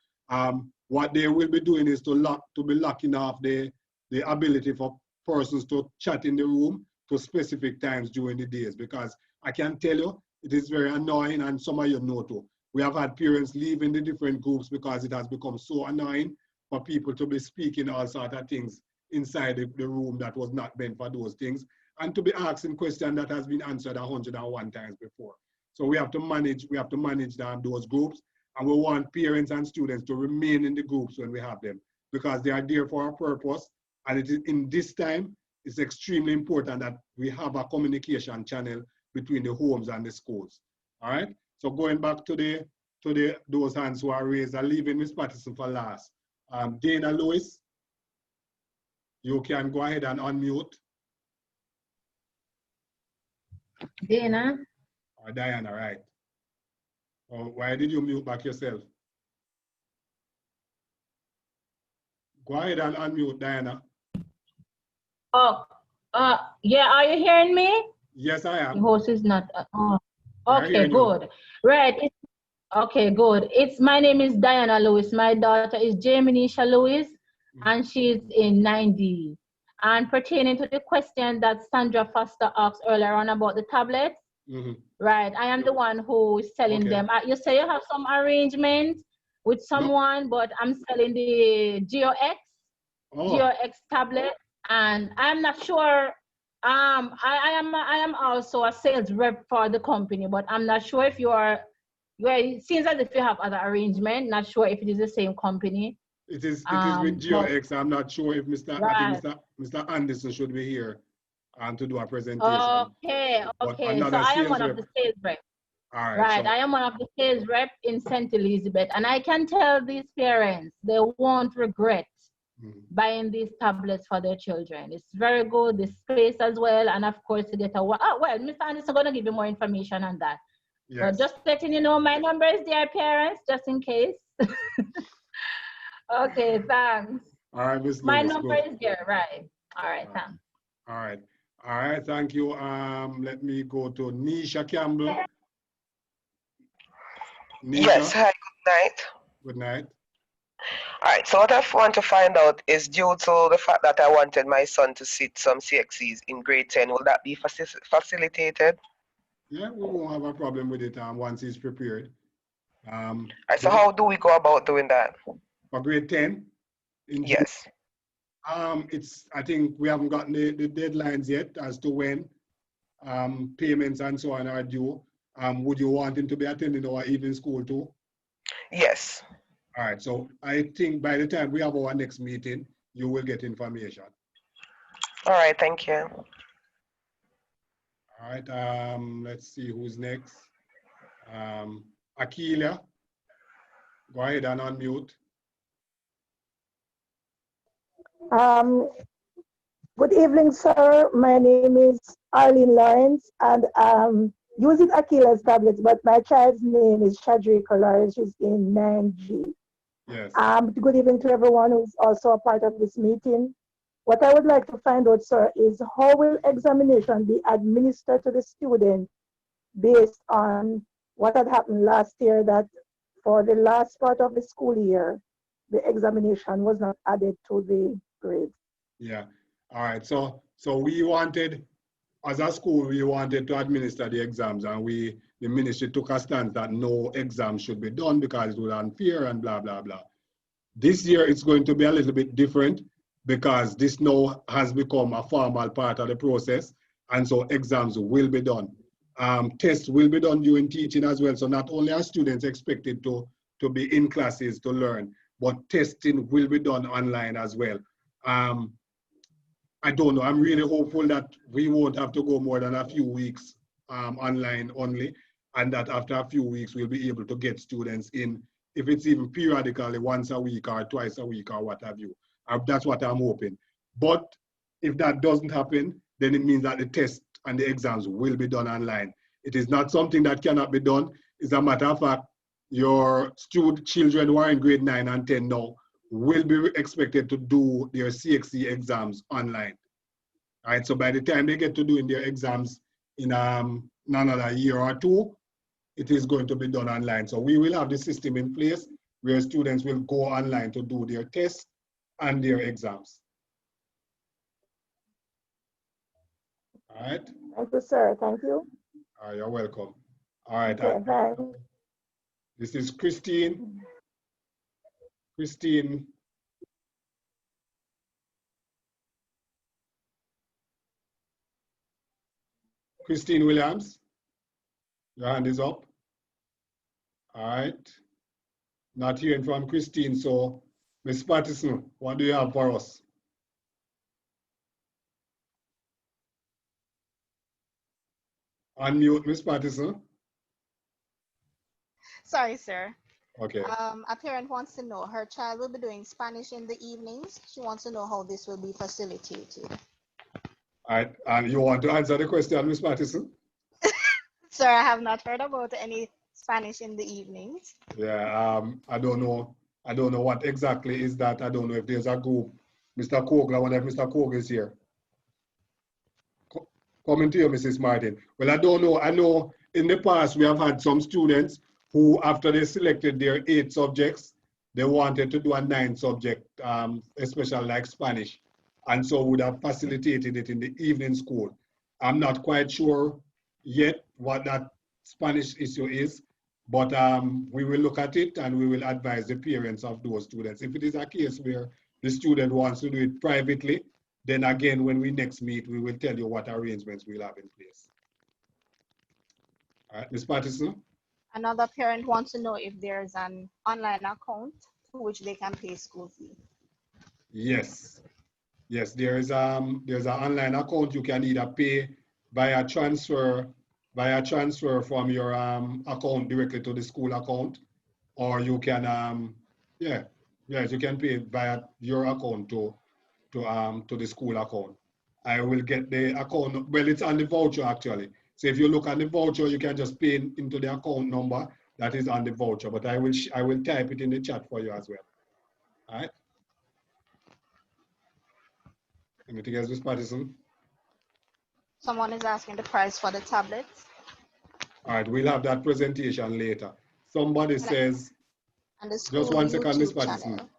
Speaker 1: what they will be doing is to be locking off the ability for persons to chat in the room to specific times during the days, because I can tell you it is very annoying, and some of you know too. We have had parents leaving the different groups because it has become so annoying for people to be speaking all sorts of things inside the room that was not meant for those things, and to be asking questions that has been answered 101 times before. So we have to manage those groups, and we want parents and students to remain in the groups when we have them, because they are there for a purpose. And it is, in this time, it's extremely important that we have a communication channel between the homes and the schools. All right. So going back to those hands who are raised, I'm leaving Ms. Patterson for last. Dana Lewis, you can go ahead and unmute.
Speaker 9: Dana.
Speaker 1: Or Diana, right? Or why did you mute back yourself? Go ahead and unmute, Diana.
Speaker 9: Oh, yeah, are you hearing me?
Speaker 1: Yes, I am.
Speaker 9: The host is not. Okay, good. Right. Okay, good. My name is Diana Lewis. My daughter is Jaminisha Lewis, and she's in 9D. And pertaining to the question that Sandra Foster asked earlier on about the tablets, right? I am the one who is selling them. You say you have some arrangement with someone, but I'm selling the GeoX tablet, and I'm not sure. I am also a sales rep for the company, but I'm not sure if you are. Well, it seems as if you have other arrangement. Not sure if it is the same company.
Speaker 1: It is with GeoX. I'm not sure if I think Mr. Anderson should be here to do a presentation.
Speaker 9: Okay. So I am one of the sales rep.
Speaker 1: All right.
Speaker 9: Right. I am one of the sales rep in St. Elizabeth, and I can tell these parents they won't regret buying these tablets for their children. It's very good, the space as well, and of course to get well, Mr. Anderson going to give you more information on that. Yes. But just letting you know, my number is there, parents, just in case. Okay, thanks.
Speaker 1: All right, Ms.
Speaker 9: My number is there, right? All right, thanks.
Speaker 1: All right, thank you. Let me go to Nisha Campbell. Nisha?
Speaker 10: Yes, hi, good night.
Speaker 1: Good night.
Speaker 10: All right, so what I want to find out is, due to the fact that I wanted my son to sit some CXCs in grade 10, will that be facilitated?
Speaker 1: Yeah, we won't have a problem with it once he's prepared.
Speaker 10: All right, so how do we go about doing that?
Speaker 1: For grade 10?
Speaker 10: Yes.
Speaker 1: I think we haven't gotten the deadlines yet as to when payments and so on are due. Would you want him to be attending our evening school too?
Speaker 10: Yes.
Speaker 1: All right, so I think by the time we have our next meeting, you will get information.
Speaker 10: All right, thank you.
Speaker 1: All right, let's see who's next. Akilia, go ahead and unmute.
Speaker 11: Good evening, sir. My name is Arlene Lawrence, and using Akila's tablets, but my child's name is Shadrika Lawrence. She's in 9G.
Speaker 1: Yes.
Speaker 11: Good evening to everyone who's also a part of this meeting. What I would like to find out, sir, is how will examination be administered to the student based on what had happened last year, that for the last part of the school year, the examination was not added to the grades?
Speaker 1: Yeah. All right. So we wanted, as a school, we wanted to administer the exams, and the ministry took a stance that no exams should be done because it was unfair and blah, blah, blah. This year, it's going to be a little bit different because this now has become a formal part of the process, and so exams will be done. Tests will be done during teaching as well, so not only are students expected to be in classes to learn, but testing will be done online as well. I don't know, I'm really hopeful that we won't have to go more than a few weeks online only, and that after a few weeks, we'll be able to get students in, if it's even periodically, once a week or twice a week or what have you. That's what I'm hoping. But if that doesn't happen, then it means that the tests and the exams will be done online. It is not something that cannot be done. As a matter of fact, your children who are in grade 9 and 10 now will be expected to do their CXC exams online. All right, so by the time they get to doing their exams in another year or two, it is going to be done online. So we will have the system in place where students will go online to do their tests and their exams. All right.
Speaker 11: Thank you, sir. Thank you.
Speaker 1: All right, you're welcome. All right.
Speaker 11: Okay, thanks.
Speaker 1: This is Christine. Christine. Christine Williams. Your hand is up. All right. Not hearing from Christine, so Ms. Patterson, what do you have for us? Unmute, Ms. Patterson.
Speaker 12: Sorry, sir.
Speaker 1: Okay.
Speaker 12: A parent wants to know her child will be doing Spanish in the evenings. She wants to know how this will be facilitated.
Speaker 1: All right. And you want to answer the question, Ms. Patterson?
Speaker 12: Sir, I have not heard about any Spanish in the evenings.
Speaker 1: Yeah, I don't know. I don't know what exactly is that. I don't know if there's a group. Mr. Kogler, I wonder if Mr. Kogler is here. Coming to you, Mrs. Martin. Well, I don't know. I know in the past we have had some students who, after they selected their 8 subjects, they wanted to do a 9 subject, especially like Spanish. And so would have facilitated it in the evening school. I'm not quite sure yet what that Spanish issue is, but we will look at it and we will advise the parents of those students. If it is a case where the student wants to do it privately, then again, when we next meet, we will tell you what arrangements we'll have in place. All right, Ms. Patterson?
Speaker 12: Another parent wants to know if there's an online account to which they can pay school fee.
Speaker 1: Yes. Yes, there's an online account. You can either pay via transfer from your account directly to the school account, or you can you can pay via your account to the school account. I will get the account. Well, it's on the voucher actually. So if you look at the voucher, you can just pay into the account number that is on the voucher. But I will type it in the chat for you as well. All right. Anything else, Ms. Patterson?
Speaker 12: Someone is asking the price for the tablets.
Speaker 1: All right, we'll have that presentation later. Somebody says,
Speaker 12: and the school
Speaker 1: just 1 second, Ms.
Speaker 12: YouTube
Speaker 1: Patterson.
Speaker 12: channel.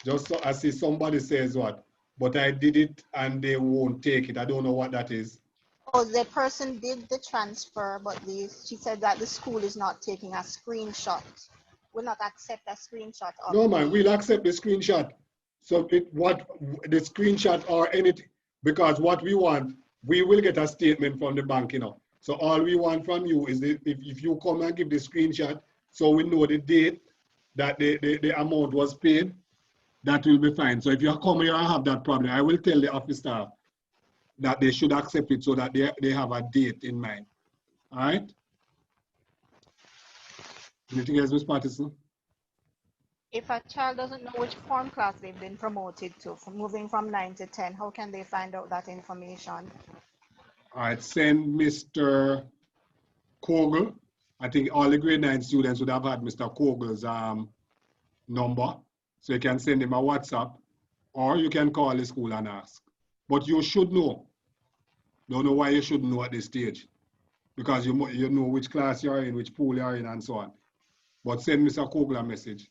Speaker 1: Just so I see somebody says what, but I did it and they won't take it. I don't know what that is.
Speaker 12: Oh, the person did the transfer, but she said that the school is not taking a screenshot. Will not accept a screenshot of
Speaker 1: No, man, we'll accept the screenshot. So what the screenshot or anything, because what we want, we will get a statement from the bank, you know. So all we want from you is if you come and give the screenshot, so we know the date that the amount was paid, that will be fine. So if you come here and have that problem, I will tell the office staff that they should accept it so that they have a date in mind. All right? Anything else, Ms. Patterson?
Speaker 12: If a child doesn't know which form class they've been promoted to, from moving from 9 to 10, how can they find out that information?
Speaker 1: All right, send Mr. Kogel. I think all the grade 9 students would have had Mr. Kogel's number. So you can send him a WhatsApp, or you can call the school and ask. But you should know. Don't know why you shouldn't know at this stage. Because you know which class you're in, which pool you're in, and so on. But send Mr. Kogel a message.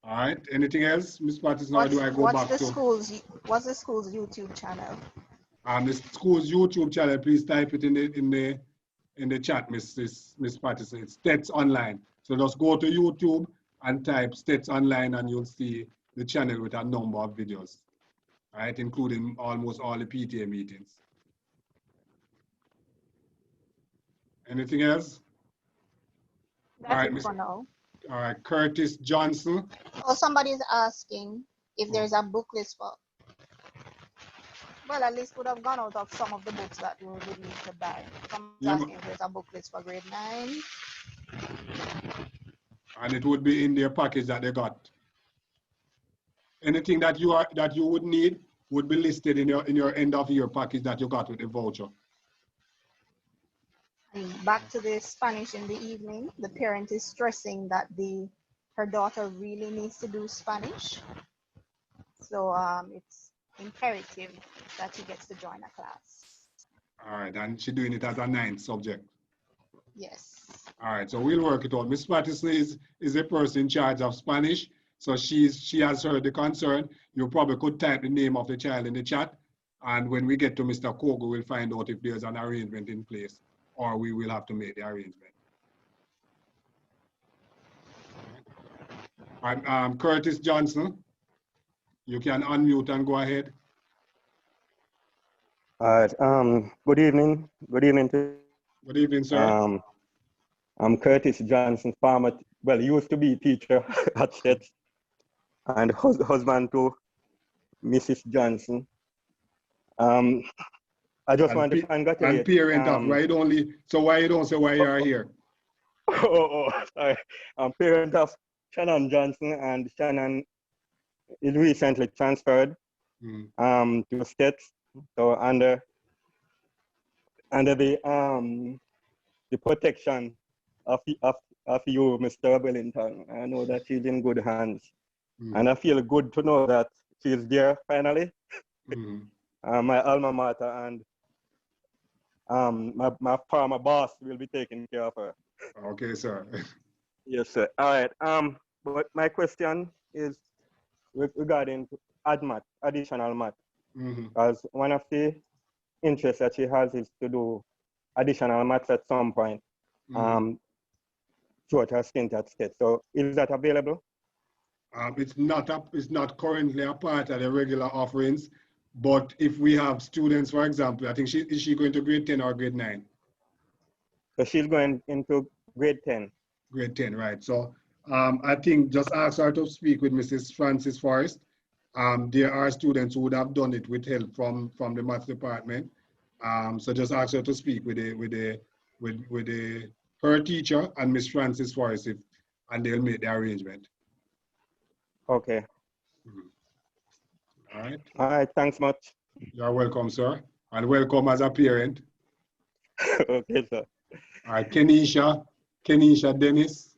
Speaker 1: All right, anything else, Ms. Patterson, or do I go back to?
Speaker 12: What's the school's YouTube channel?
Speaker 1: The school's YouTube channel, please type it in the chat, Miss Patterson. It's STETHS Online. So just go to YouTube and type STETHS Online and you'll see the channel with a number of videos, all right, including almost all the PTA meetings. Anything else?
Speaker 12: That's it for now.
Speaker 1: All right, Curtis Johnson.
Speaker 12: Oh, somebody's asking if there's a book list for. Well, at least would have gone out of some of the books that we would need to buy. Someone's asking if there's a book list for grade 9.
Speaker 1: And it would be in their package that they got. Anything that you would need would be listed in your end of year package that you got with the voucher.
Speaker 12: And back to the Spanish in the evening, the parent is stressing that her daughter really needs to do Spanish. So it's imperative that she gets to join a class.
Speaker 1: All right, and she's doing it as a 9th subject.
Speaker 12: Yes.
Speaker 1: All right, so we'll work it out. Ms. Patterson is a person in charge of Spanish, so she has heard the concern. You probably could type the name of the child in the chat, And when we get to Mr. Kogo, we'll find out if there's an arrangement in place or we will have to make the arrangement. Curtis Johnson, you can unmute and go ahead.
Speaker 13: All right. Good evening. Good evening to.
Speaker 1: Good evening, sir.
Speaker 13: I'm Curtis Johnson, farmer. Well, used to be teacher at STETHS, and husband to Mrs. Johnson. I just want to congratulate.
Speaker 1: And parent of, right? Only. So why you don't say why you are here?
Speaker 13: Sorry. I'm parent of Shannon Johnson, and Shannon is recently transferred to STETHS. So under the protection of you, Mr. Wellington, I know that she's in good hands, and I feel good to know that she's there finally. My alma mater and my former boss will be taking care of her.
Speaker 1: Okay, sir.
Speaker 13: Yes, sir. All right. But my question is regarding additional math, because one of the interests that she has is to do additional maths at some point throughout her stint at STETHS. So is that available?
Speaker 1: It's not currently a part of the regular offerings, but if we have students, for example, I think is she going to grade 10 or grade 9?
Speaker 13: So she's going into grade 10.
Speaker 1: Grade 10, right. So I think just ask her to speak with Mrs. Francis Forrest. There are students who would have done it with help from the maths department. So just ask her to speak with her teacher and Miss Francis Forrest, and they'll make the arrangement.
Speaker 13: Okay.
Speaker 1: All right.
Speaker 13: All right. Thanks much.
Speaker 1: You're welcome, sir, and welcome as a parent.
Speaker 13: Okay, sir.
Speaker 1: All right, Kenisha Dennis,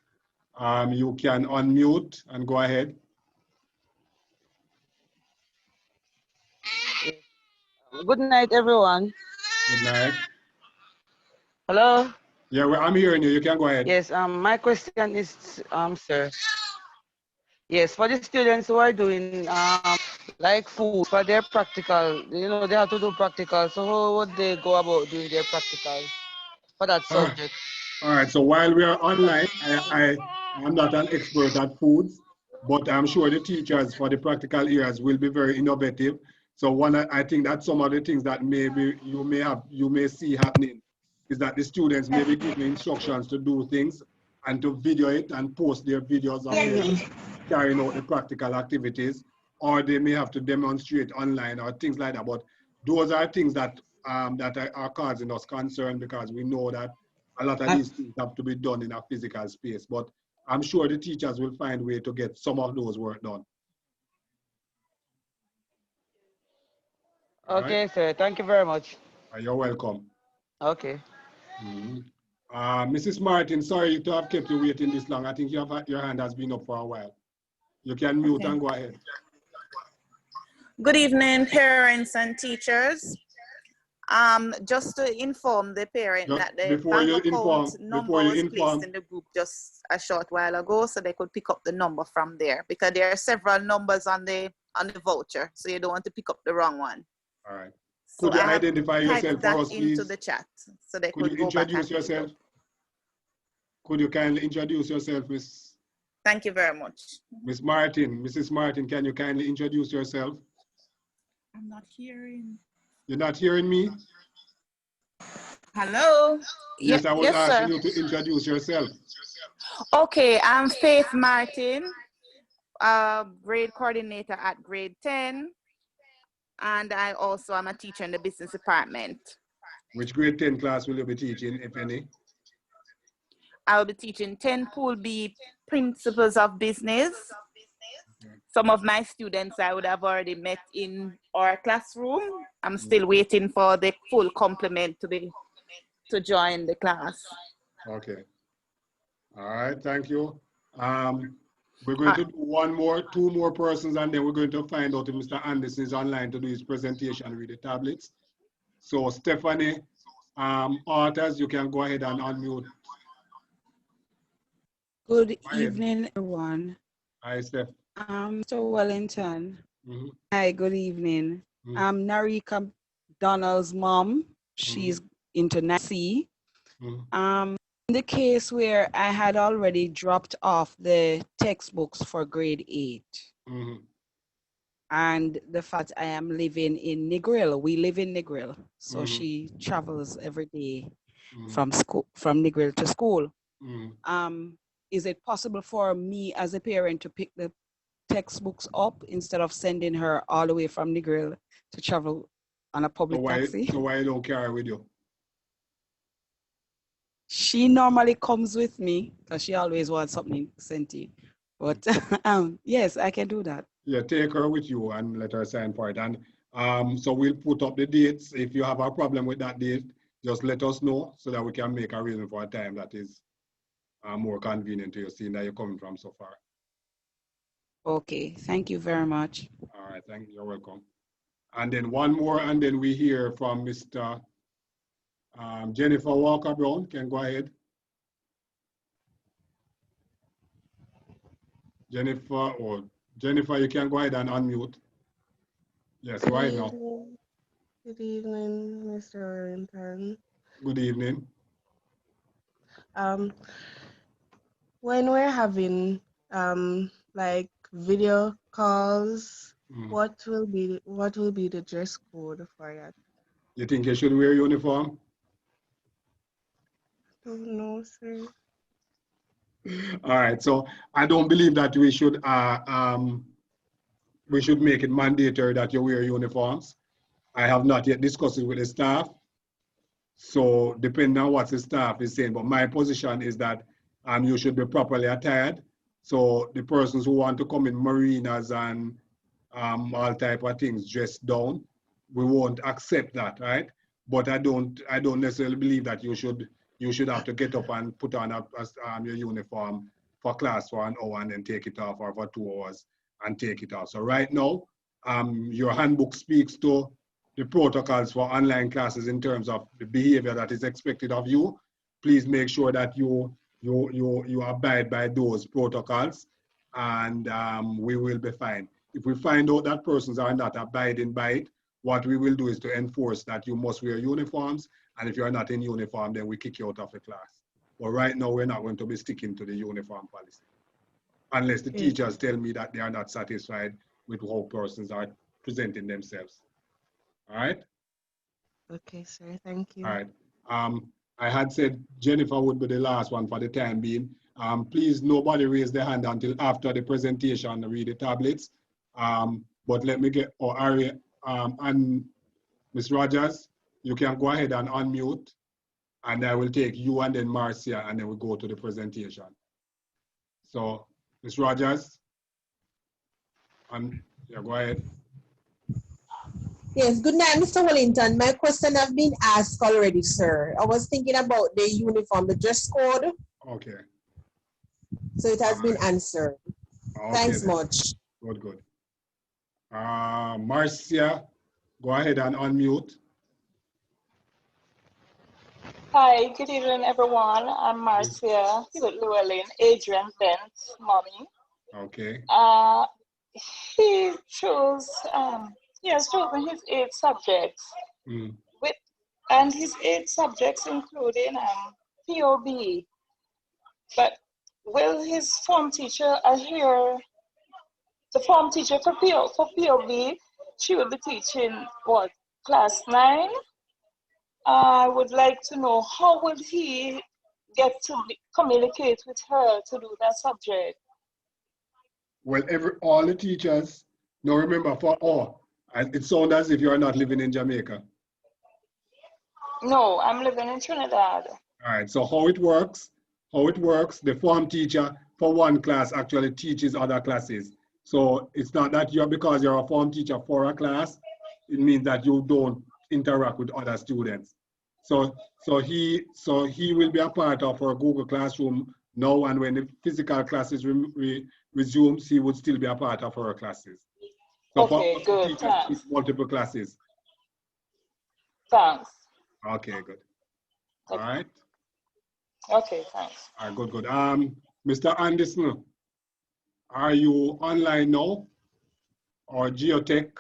Speaker 1: you can unmute and go ahead.
Speaker 14: Good night, everyone.
Speaker 1: Good night.
Speaker 14: Hello?
Speaker 1: Yeah, well, I'm hearing you. You can go ahead.
Speaker 14: Yes, my question is, sir. Yes, for the students who are doing like food for their practical, you know, they have to do practical. So how would they go about doing their practical for that subject?
Speaker 1: All right, so while we are online, I'm not an expert at foods, but I'm sure the teachers for the practical areas will be very innovative. So I think that some of the things that maybe you may see happening is that the students may be given instructions to do things and to video it and post their videos of them carrying out the practical activities, or they may have to demonstrate online or things like that. But those are things that are causing us concern, because we know that a lot of these things have to be done in a physical space. But I'm sure the teachers will find a way to get some of those work done.
Speaker 14: Okay, right, sir. Thank you very much.
Speaker 1: You're welcome.
Speaker 14: Okay.
Speaker 1: Mrs. Martin, sorry to have kept you waiting this long. I think your hand has been up for a while. You can mute and go ahead.
Speaker 15: Good evening, parents and teachers. Just to inform the parent that the bank account number was placed in the group just a short while ago, so they could pick up the number from there, because there are several numbers on the voucher, so you don't want to pick up the wrrong one.
Speaker 1: All right.
Speaker 15: So
Speaker 1: could you identify yourself for us, please?
Speaker 15: into the chat, so they
Speaker 1: could
Speaker 15: you
Speaker 1: go introduce back yourself? Could you kindly introduce yourself, Miss?
Speaker 15: Thank you very much.
Speaker 1: Miss Martin, Mrs. Martin, can you kindly introduce yourself?
Speaker 15: I'm not hearing.
Speaker 1: You're not hearing me?
Speaker 15: Hello?
Speaker 1: Yes, I was asking you to introduce yourself.
Speaker 15: Okay, I'm Faith Martin, grade coordinator at grade 10. And I also am a teacher in the business department.
Speaker 1: Which grade 10 class will you be teaching, if any?
Speaker 15: I'll be teaching 10 Pool B, Principles of Business. Some of my students I would have already met in our classroom. I'm still waiting for the full complement to join the class.
Speaker 1: Okay. All right, thank you. We're going to do two more persons, and then we're going to find out if Mr. Anderson is online to do his presentation with the tablets. So Stephanie Arthurs, you can go ahead and unmute.
Speaker 16: Good evening, everyone.
Speaker 1: Hi, Steph.
Speaker 16: Mr. Wellington. Hi, good evening.
Speaker 14: Narika Donald's mom. She's into C. In the case where I had already dropped off the textbooks for grade 8. And the fact I am living in Negril. We live in Negril. So she travels every day from Negril to school. Is it possible for me as a parent to pick the textbooks up instead of sending her all the way from Negril to travel on a public taxi?
Speaker 1: So why you don't carry with you?
Speaker 14: She normally comes with me because she always wants something sent in. But yes, I can do that.
Speaker 1: Yeah, take her with you and let her sign for it. And so we'll put up the dates. If you have a problem with that date, just let us know so that we can make a reason for a time that is more convenient to you, seeing that you're coming from so far.
Speaker 14: Okay, thank you very much.
Speaker 1: All right, thank you. You're welcome. And then one more, and then we hear from Mr. Jennifer Walker Brown. Can go ahead. Jennifer, you can go ahead and unmute. Yes, go ahead now.
Speaker 16: Good evening, Mr. Wellington.
Speaker 1: Good evening.
Speaker 16: When we're having like video calls, what will be the dress code for that?
Speaker 1: You think you should wear uniform?
Speaker 16: Don't know, sir.
Speaker 1: All right, so I don't believe that we should make it mandatory that you wear uniforms. I have not yet discussed it with the staff. So depending on what the staff is saying, but my position is that you should be properly attired. So the persons who want to come in marinas and all type of things dressed down, we won't accept that, right? But I don't necessarily believe that you should have to get up and put on your uniform for class for an hour and then take it off, or for 2 hours and take it off. So right now, your handbook speaks to the protocols for online classes in terms of the behavior that is expected of you. Please make sure that you abide by those protocols, and we will be fine. If we find out that persons are not abiding by it, what we will do is to enforce that you must wear uniforms, and if you're not in uniform, then we kick you out of the class. But right now, we're not going to be sticking to the uniform policy, unless the teachers tell me that they are not satisfied with how persons are presenting themselves. All right?
Speaker 16: Okay, sir, thank you.
Speaker 1: All right. I had said Jennifer would be the last one for the time being. Please, nobody raise their hand until after the presentation, read the tablets. But let me get, Ari and Ms. Rogers, you can go ahead and unmute, and I will take you and then Marcia, and then we'll go to the presentation. So, Ms. Rogers, yeah, go ahead.
Speaker 17: Yes, good night, Mr. Wellington. My question have been asked already, sir. I was thinking about the uniform, the dress code.
Speaker 1: Okay.
Speaker 17: So it has been answered.
Speaker 1: Okay,
Speaker 17: thanks
Speaker 1: then.
Speaker 17: Much.
Speaker 1: Good. Marcia, go ahead and unmute.
Speaker 18: Hi, good evening, everyone. I'm Marcia Llewellyn, Adrian Bent's mommy.
Speaker 1: Okay.
Speaker 18: He chose, he has chosen his 8 subjects, and his 8 subjects including POB. But will his form teacher adhere? The form teacher for POB, she will be teaching what, class 9? I would like to know how would he get to communicate with her to do that subject?
Speaker 1: Well, all the teachers, now remember it sounds as if you are not living in Jamaica.
Speaker 18: No, I'm living in Trinidad.
Speaker 1: All right, so how it works, the form teacher for one class actually teaches other classes. So it's not that because you're a form teacher for a class, it means that you don't interact with other students. So he will be a part of our Google Classroom now, and when the physical classes resumes, he would still be a part of our classes. So
Speaker 18: okay, good, thanks.
Speaker 1: Multiple classes.
Speaker 18: Thanks.
Speaker 1: Okay, good. All right.
Speaker 18: Okay, thanks.
Speaker 1: All right, good. Mr. Anderson, are you online now or Geotech?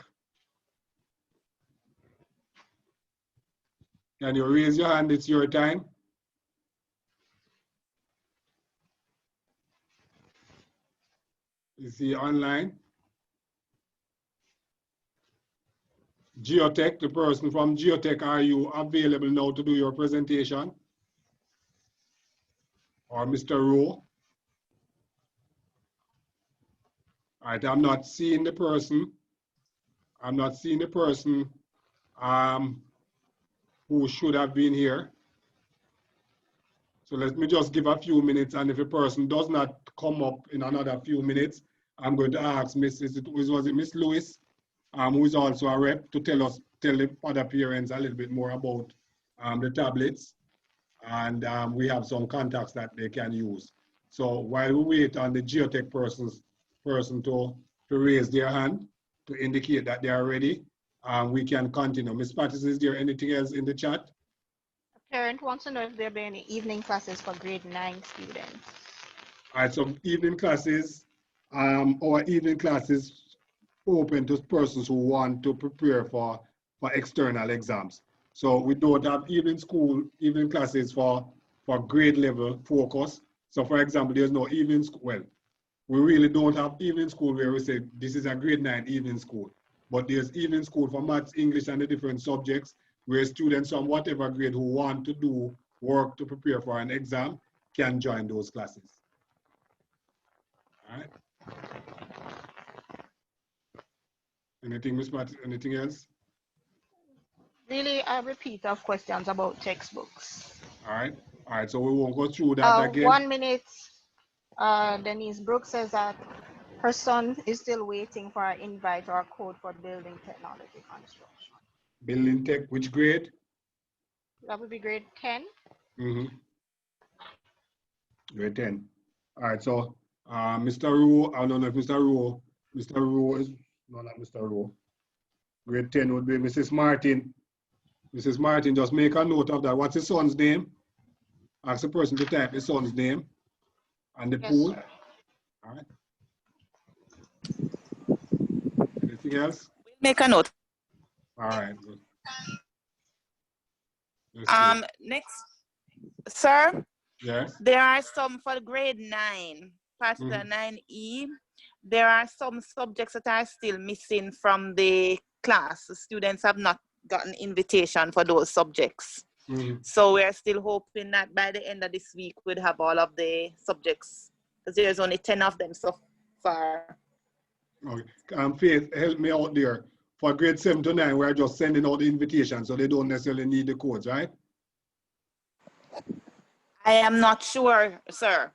Speaker 1: Can you raise your hand? It's your time. Is he online? Geotech, the person from Geotech, are you available now to do your presentation? Or Mr. Rowe? All right, I'm not seeing the person. I'm not seeing the person who should have been here. So let me just give a few minutes, and if a person does not come up in another few minutes, I'm going to ask was it Miss Lewis, who is also a rep, to tell the other parents a little bit more about the tablets, and we have some contacts that they can use. So while we wait on the Geotech person to raise their hand to indicate that they are ready, we can continue. Ms. Pattis, is there anything else in the chat?
Speaker 12: A parent wants to know if there will be any evening classes for grade 9 students.
Speaker 1: All right, so evening classes, our evening classes open to persons who want to prepare for external exams. So we don't have evening classes for grade level focus. So for example, there's no evening school. Well, we really don't have evening school where we say this is a grade 9 evening school. But there's evening school for maths, English, and the different subjects where students from whatever grade who want to do work to prepare for an exam can join those classes. All right. Anything, Ms. Martin, anything else?
Speaker 12: Really a repeat of questions about textbooks.
Speaker 1: All right, so we won't go through that again.
Speaker 12: 1 minute, Denise Brooks says that her son is still waiting for an invite or a code for building technology construction.
Speaker 1: Building tech, which grade?
Speaker 12: That would be grade 10.
Speaker 1: Mm-hmm. Grade 10. All right, so Mr. Rowe, I don't know if Mr. Rowe is, no, not Mr. Rowe. Grade 10 would be Mrs. Martin. Mrs. Martin, just make a note of that. What's his son's name? Ask the person to type his son's name and the pool.
Speaker 12: Sir.
Speaker 1: All right. Anything else?
Speaker 15: Make a note.
Speaker 1: All right, good.
Speaker 15: Next, sir.
Speaker 1: Yes.
Speaker 15: There are some for grade 9, part of the 9E. There are some subjects that are still missing from the class. The students have not gotten invitation for those subjects. So we're still hoping that by the end of this week we'd have all of the subjects, because there's only 10 of them so far.
Speaker 1: Okay. Faith, help me out there. For grade 7 to 9, we're just sending out the invitation, so they don't necessarily need the codes, right?
Speaker 15: I am not sure, sir.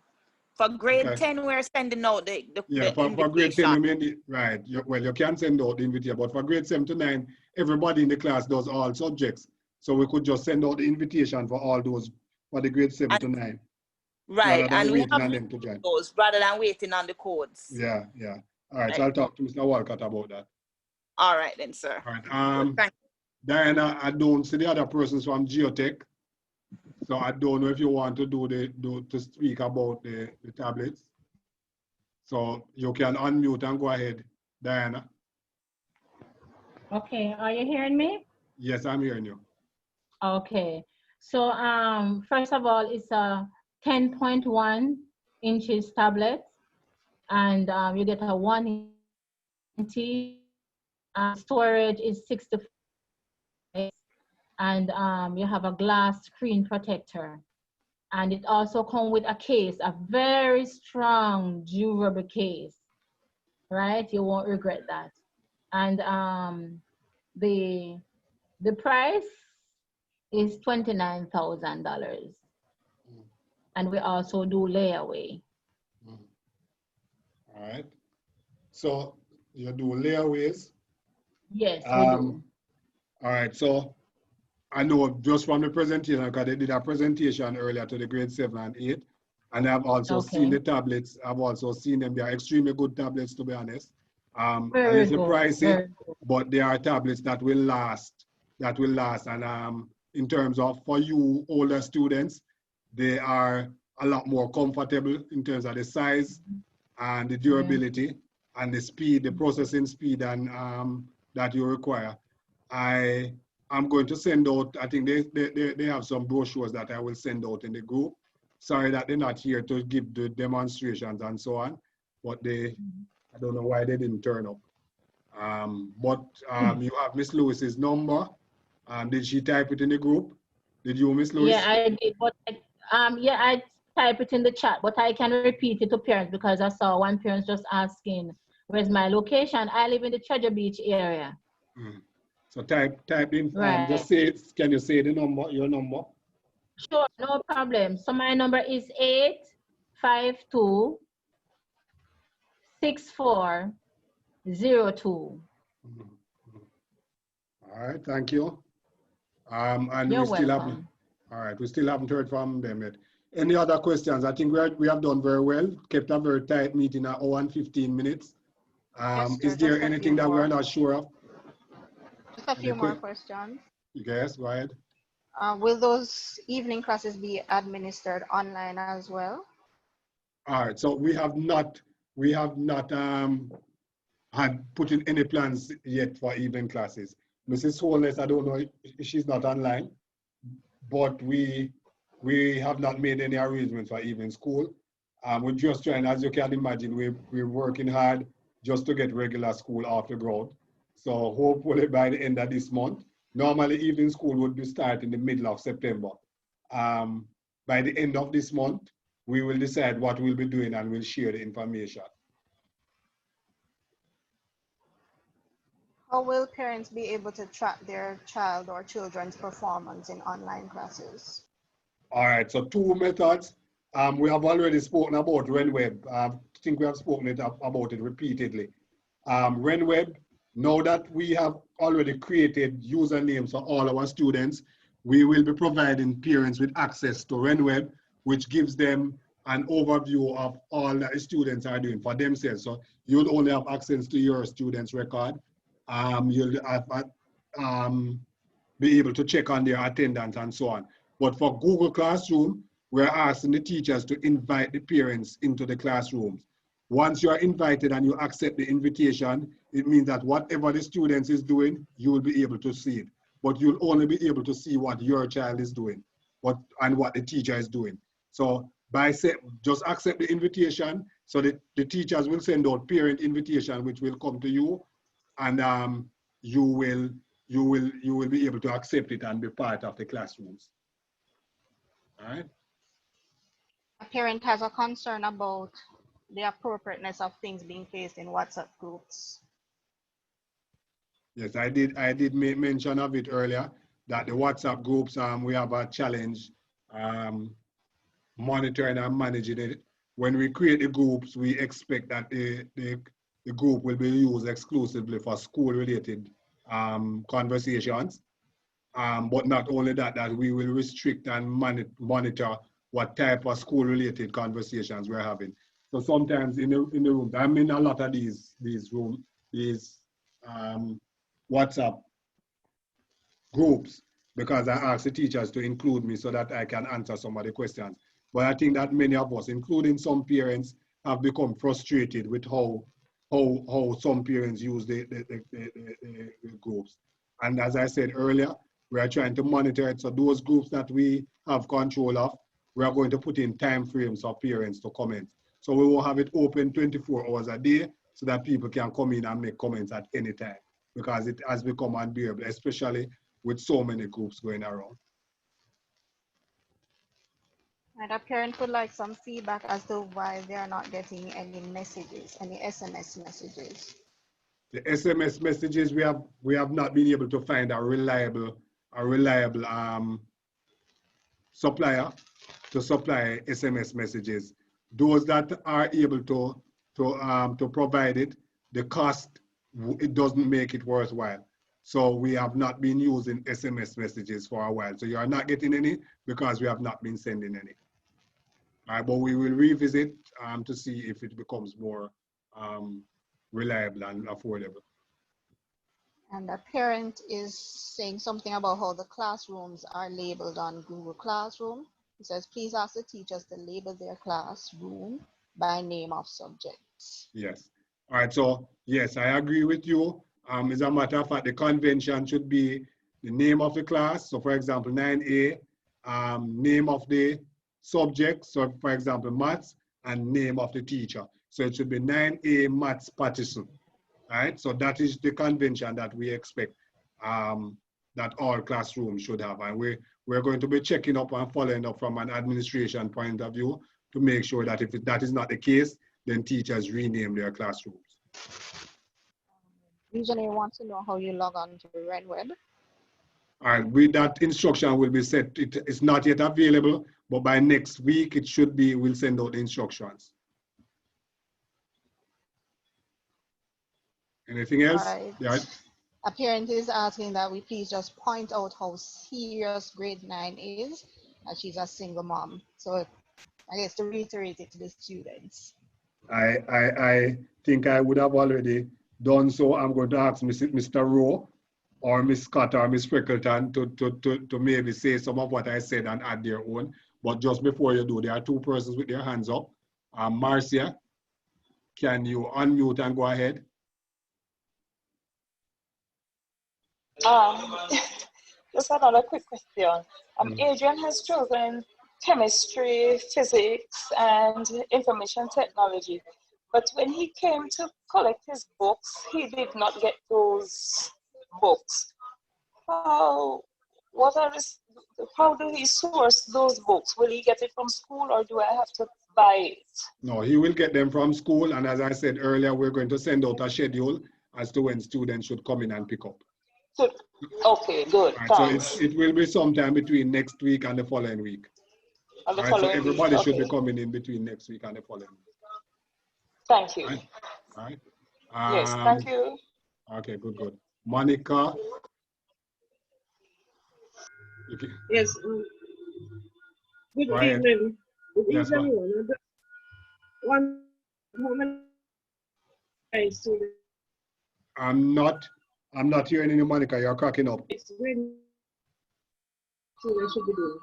Speaker 15: For grade 10, we're sending out the
Speaker 1: for grade 10, you mean right. Well, you can send out the invitation, but for grade 7 to 9, everybody in the class does all subjects. So we could just send out the invitation for all those for the grade 7 to 9.
Speaker 15: Right, and we have
Speaker 1: them to join.
Speaker 15: Those rather than waiting on the codes.
Speaker 1: Yeah. All right, so I'll talk to Mr. Walcott about that.
Speaker 15: All right then, sir.
Speaker 1: All right. Diana, I don't see the other persons from Geotech. So I don't know if you want to to speak about the tablets. So you can unmute and go ahead, Diana.
Speaker 9: Okay, are you hearing me?
Speaker 1: Yes, I'm hearing you.
Speaker 9: Okay, so first of all, it's a 10.1 inches tablet, and you get a 1 inch. Storage is 64, and you have a glass screen protector, and it also comes with a case, a very strong durable case, right? You won't regret that. And the price is $29,000, and we also do layaway.
Speaker 1: All right, so you do layaways?
Speaker 9: Yes, we do.
Speaker 1: All right, so I know just from the presentation, because they did a presentation earlier to the grade 7 and 8, and I've also seen the tablets. I've also seen them. They are extremely good tablets, to be honest.
Speaker 9: Very
Speaker 1: it's pricey,
Speaker 9: good.
Speaker 1: but they are tablets that will last. And in terms of for you older students, they are a lot more comfortable in terms of the size and the durability and the speed, the processing speed and that you require. I I'm going to send out, I think they have some brochures that I will send out in the group. Sorry that they're not here to give the demonstrations and so on, but I don't know why they didn't turn up. You have Miss Lewis's number. Did she type it in the group? Did you, Miss Lewis?
Speaker 9: Yeah, I did, but yeah, I type it in the chat, but I can repeat it to parents because I saw one parent just asking, where's my location? I live in the Treasure Beach area.
Speaker 1: So type in,
Speaker 9: Right.
Speaker 1: just say, can you say the number, your number?
Speaker 9: Sure, no problem. So my number is 852 6402.
Speaker 1: All right, thank you. And
Speaker 9: You're
Speaker 1: we still
Speaker 9: welcome.
Speaker 1: we still haven't heard from them yet. Any other questions? I think we have done very well, kept a very tight meeting at 1 hour and 15 minutes.
Speaker 12: Yes,
Speaker 1: Is there anything that we're not sure of?
Speaker 12: Just a few more questions.
Speaker 1: Yes, go ahead.
Speaker 12: Will those evening classes be administered online as well?
Speaker 1: All right, so we have not had put in any plans yet for evening classes. Mrs. Holness, I don't know if she's not online, but we have not made any arrangements for evening school. We're just trying, as you can imagine, we're working hard just to get regular school off the ground. So hopefully by the end of this month, normally evening school would be starting in the middle of September. By the end of this month, we will decide what we'll be doing and we'll share the information.
Speaker 12: How will parents be able to track their child or children's performance in online classes?
Speaker 1: All right, so two methods. We have already spoken about RenWeb. I think we have spoken about it repeatedly. RenWeb, now that we have already created usernames for all our students, we will be providing parents with access to RenWeb, which gives them an overview of all that the students are doing for themselves. So you'll only have access to your students' record. You'll be able to check on their attendance and so on. But for Google Classroom, we're asking the teachers to invite the parents into the classrooms. Once you are invited and you accept the invitation, it means that whatever the students is doing, you will be able to see it. But you'll only be able to see what your child is doing and what the teacher is doing. So just accept the invitation, so that the teachers will send out parent invitation, which will come to you, and you will be able to accept it and be part of the classrooms. All right.
Speaker 12: A parent has a concern about the appropriateness of things being placed in WhatsApp groups.
Speaker 1: Yes, I did make mention of it earlier, that the WhatsApp groups, we have a challenge monitoring and managing it. When we create the groups, we expect that the group will be used exclusively for school-related conversations. But not only that we will restrict and monitor what type of school-related conversations we're having. So sometimes in the room, I'm in a lot of these WhatsApp groups, because I ask the teachers to include me so that I can answer some of the questions. But I think that many of us, including some parents, have become frustrated with how some parents use the groups. And as I said earlier, we are trying to monitor it. So those groups that we have control of, we are going to put in time frames for parents to comment. So we will have it open 24 hours a day so that people can come in and make comments at any time, because it has become unbearable, especially with so many groups going around.
Speaker 12: And a parent would like some feedback as to why they are not getting any messages, any SMS messages.
Speaker 1: The SMS messages, we have not been able to find a reliable supplier to supply SMS messages. Those that are able to provide it, the cost, it doesn't make it worthwhile. So we have not been using SMS messages for a while. So you are not getting any because we have not been sending any. All right, but we will revisit to see if it becomes more reliable and affordable.
Speaker 12: And a parent is saying something about how the classrooms are labeled on Google Classroom. He says, please ask the teachers to label their classroom by name of subjects.
Speaker 1: Yes. All right, so yes, I agree with you. As a matter of fact, the convention should be the name of the class. So for example, 9A, name of the subject. So for example, maths, and name of the teacher. So it should be 9A Maths Pattison. Right? So that is the convention that we expect that all classrooms should have. And we're going to be checking up and following up from an administration point of view to make sure that if that is not the case, then teachers rename their classrooms.
Speaker 12: Usually want to know how you log on to RedWeb.
Speaker 1: All right, with that instruction will be set. It's not yet available, but by next week it should be, we'll send out the instructions. Anything else?
Speaker 12: Right.
Speaker 1: Yeah.
Speaker 12: A parent is asking that we please just point out how serious grade 9 is, and she's a single mom. So I guess to reiterate it to the students.
Speaker 1: I think I would have already done so. I'm going to ask Mr. Rowe or Miss Scott or Miss Freckleton to maybe say some of what I said and add their own. But just before you do, there are two persons with their hands up. Marcia, can you unmute and go ahead?
Speaker 18: Just another quick question. Adrian has chosen chemistry, physics, and information technology. But when he came to collect his books, he did not get those books. How do he source those books? Will he get it from school, or do I have to buy it?
Speaker 1: No, he will get them from school. And as I said earlier, we're going to send out a schedule as to when students should come in and pick up.
Speaker 18: Good. Okay, good.
Speaker 1: Right, so it will be sometime between next week and the following week.
Speaker 18: And the
Speaker 1: right,
Speaker 18: following
Speaker 1: so everybody
Speaker 18: week.
Speaker 1: should
Speaker 18: Okay.
Speaker 1: be coming in between next week and the following week.
Speaker 18: Thank you.
Speaker 1: Right.
Speaker 18: Yes, thank you.
Speaker 1: Okay, good. Monica. Okay.
Speaker 19: Yes. Good evening. Good
Speaker 1: Yes,
Speaker 19: evening. One moment. Student.
Speaker 1: I'm not hearing you, Monica. You're cracking up.
Speaker 19: It's when students should be doing.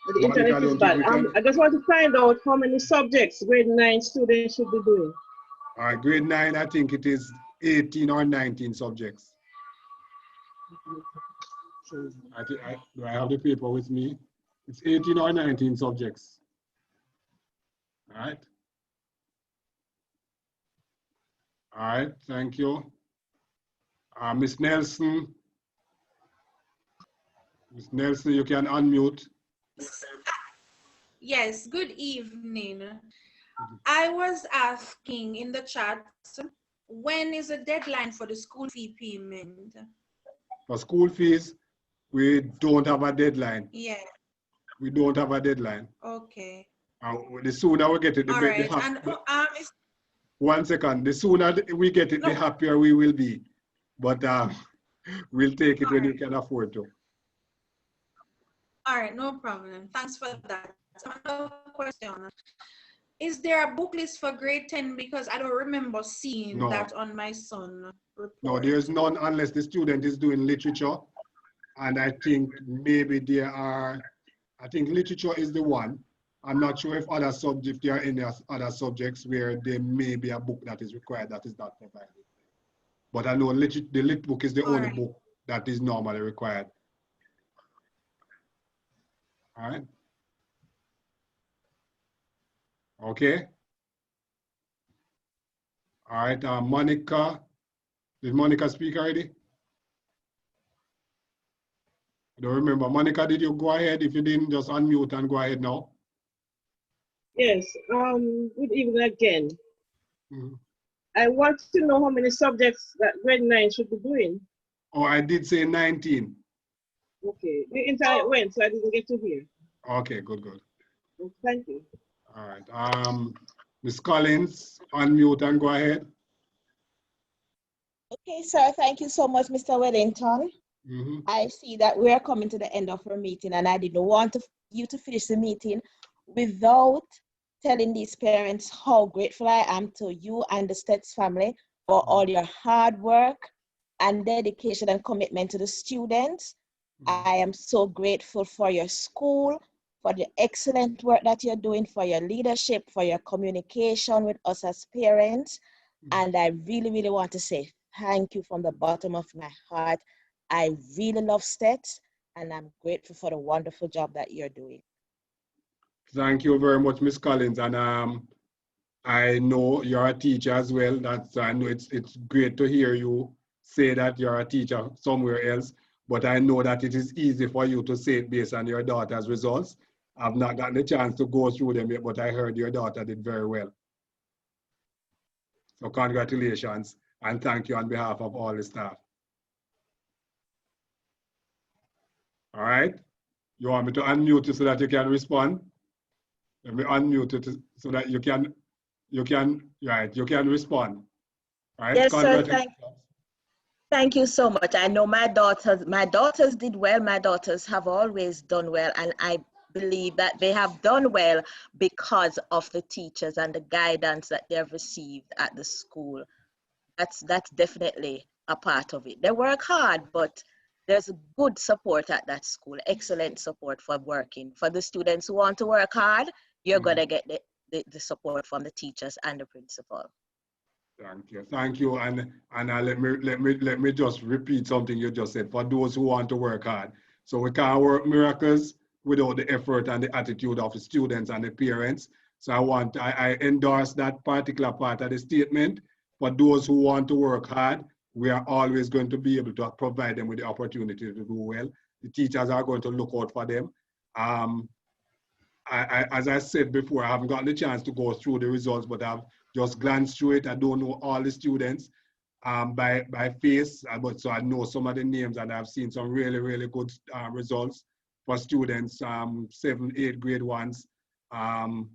Speaker 19: The internet is bad. I just want to find out how many subjects grade 9 students should be doing.
Speaker 1: All right, grade 9, I think it is 18 or 19 subjects. Do I have the paper with me? It's 18 or 19 subjects. All right. All right, thank you. Ms. Nelson. Ms. Nelson, you can unmute.
Speaker 20: Yes, good evening. I was asking in the chat, when is the deadline for the school fee payment?
Speaker 1: For school fees, we don't have a deadline.
Speaker 20: Yeah.
Speaker 1: We don't have a deadline.
Speaker 20: Okay.
Speaker 1: The sooner we get it, the
Speaker 20: All
Speaker 1: better.
Speaker 20: right. And
Speaker 1: 1 second. The sooner we get it, the happier we will be. But we'll take it when you can afford to.
Speaker 20: all right, no problem. Thanks for that. Another question. Is there a book list for grade 10? Because I don't remember seeing that on my son report.
Speaker 1: No, there's none unless the student is doing literature. And I think maybe there are, I think literature is the one. I'm not sure if other subjects, if there are any other subjects where there may be a book that is required that is not provided. But I know the lit book is the only book that is normally required. All right. Okay. All right, Monica. Did Monica speak already? I don't remember. Monica, did you go ahead? If you didn't, just unmute and go ahead now.
Speaker 19: Yes, good evening again. I want to know how many subjects that grade 9 should be doing.
Speaker 1: Oh, I did say 19.
Speaker 19: Okay, the internet went, so I didn't get to hear.
Speaker 1: Okay, good.
Speaker 19: Thank you.
Speaker 1: All right, Ms. Collins, unmute and go ahead.
Speaker 21: Okay, sir, thank you so much, Mr. Wellington. I see that we're coming to the end of our meeting, and I didn't want you to finish the meeting without telling these parents how grateful I am to you and the STETHS family for all your hard work and dedication and commitment to the students. I am so grateful for your school, for the excellent work that you're doing, for your leadership, for your communication with us as parents. And I really, really want to say thank you from the bottom of my heart. I really love STETHS, and I'm grateful for the wonderful job that you're doing.
Speaker 1: Thank you very much, Ms. Collins. And I know you're a teacher as well. I know it's great to hear you say that you're a teacher somewhere else, but I know that it is easy for you to say it based on your daughter's results. I've not gotten a chance to go through them yet, but I heard your daughter did very well. So congratulations, and thank you on behalf of all the staff. All right, you want me to unmute you so that you can respond? Let me unmute it so that you can respond. All right,
Speaker 21: yes, sir, thank you so much. I know my daughters did well. My daughters have always done well, and I believe that they have done well because of the teachers and the guidance that they have received at the school. That's definitely a part of it. They work hard, but there's good support at that school, excellent support for working. For the students who want to work hard, you're gonna get the support from the teachers and the principal.
Speaker 1: Thank you. And let me just repeat something you just said. For those who want to work hard, so we can't work miracles without the effort and the attitude of the students and the parents. So I endorse that particular part of the statement. For those who want to work hard, we are always going to be able to provide them with the opportunity to do well. The teachers are going to look out for them. As I said before, I haven't gotten the chance to go through the results, but I've just glanced through it. I don't know all the students by face, but so I know some of the names, and I've seen some really, really good results for students, 7th, 8th grade ones, and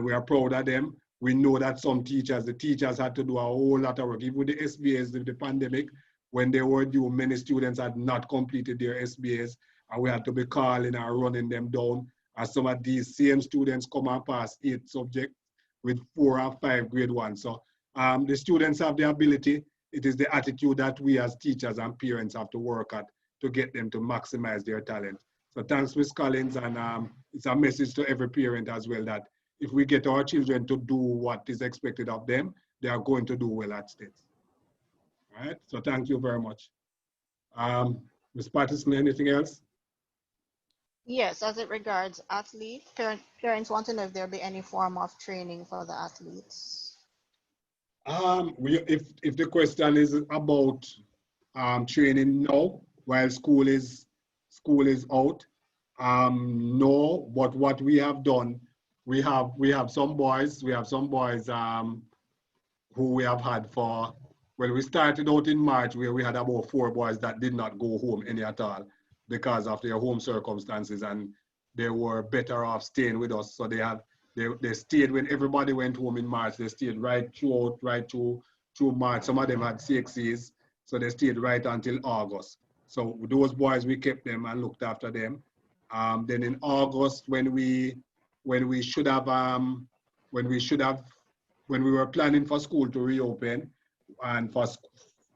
Speaker 1: we are proud of them. We know that the teachers had to do a whole lot of work. Even with the SBAs, the pandemic, when they were due, many students had not completed their SBAs, and we had to be calling and running them down. As some of these same students come and pass 8 subjects with 4 and 5 grade 1. So the students have the ability. It is the attitude that we as teachers and parents have to work at to get them to maximize their talent. So thanks, Ms. Collins, and it's a message to every parent as well that if we get our children to do what is expected of them, they are going to do well at STETHS. All right, so thank you very much. Ms. Patterson, anything else?
Speaker 12: Yes, as it regards athletes, parents want to know if there'll be any form of training for the athletes.
Speaker 1: If the question is about training now, while school is out, no. But what we have done, we have some boys who we have had for. Well, we started out in March where we had about 4 boys that did not go home any at all, because of their home circumstances, and they were better off staying with us. So they stayed when everybody went home in March. They stayed right through March. Some of them had CXCs, so they stayed right until August. So those boys, we kept them and looked after them. Then in August, when we were planning for school to reopen and for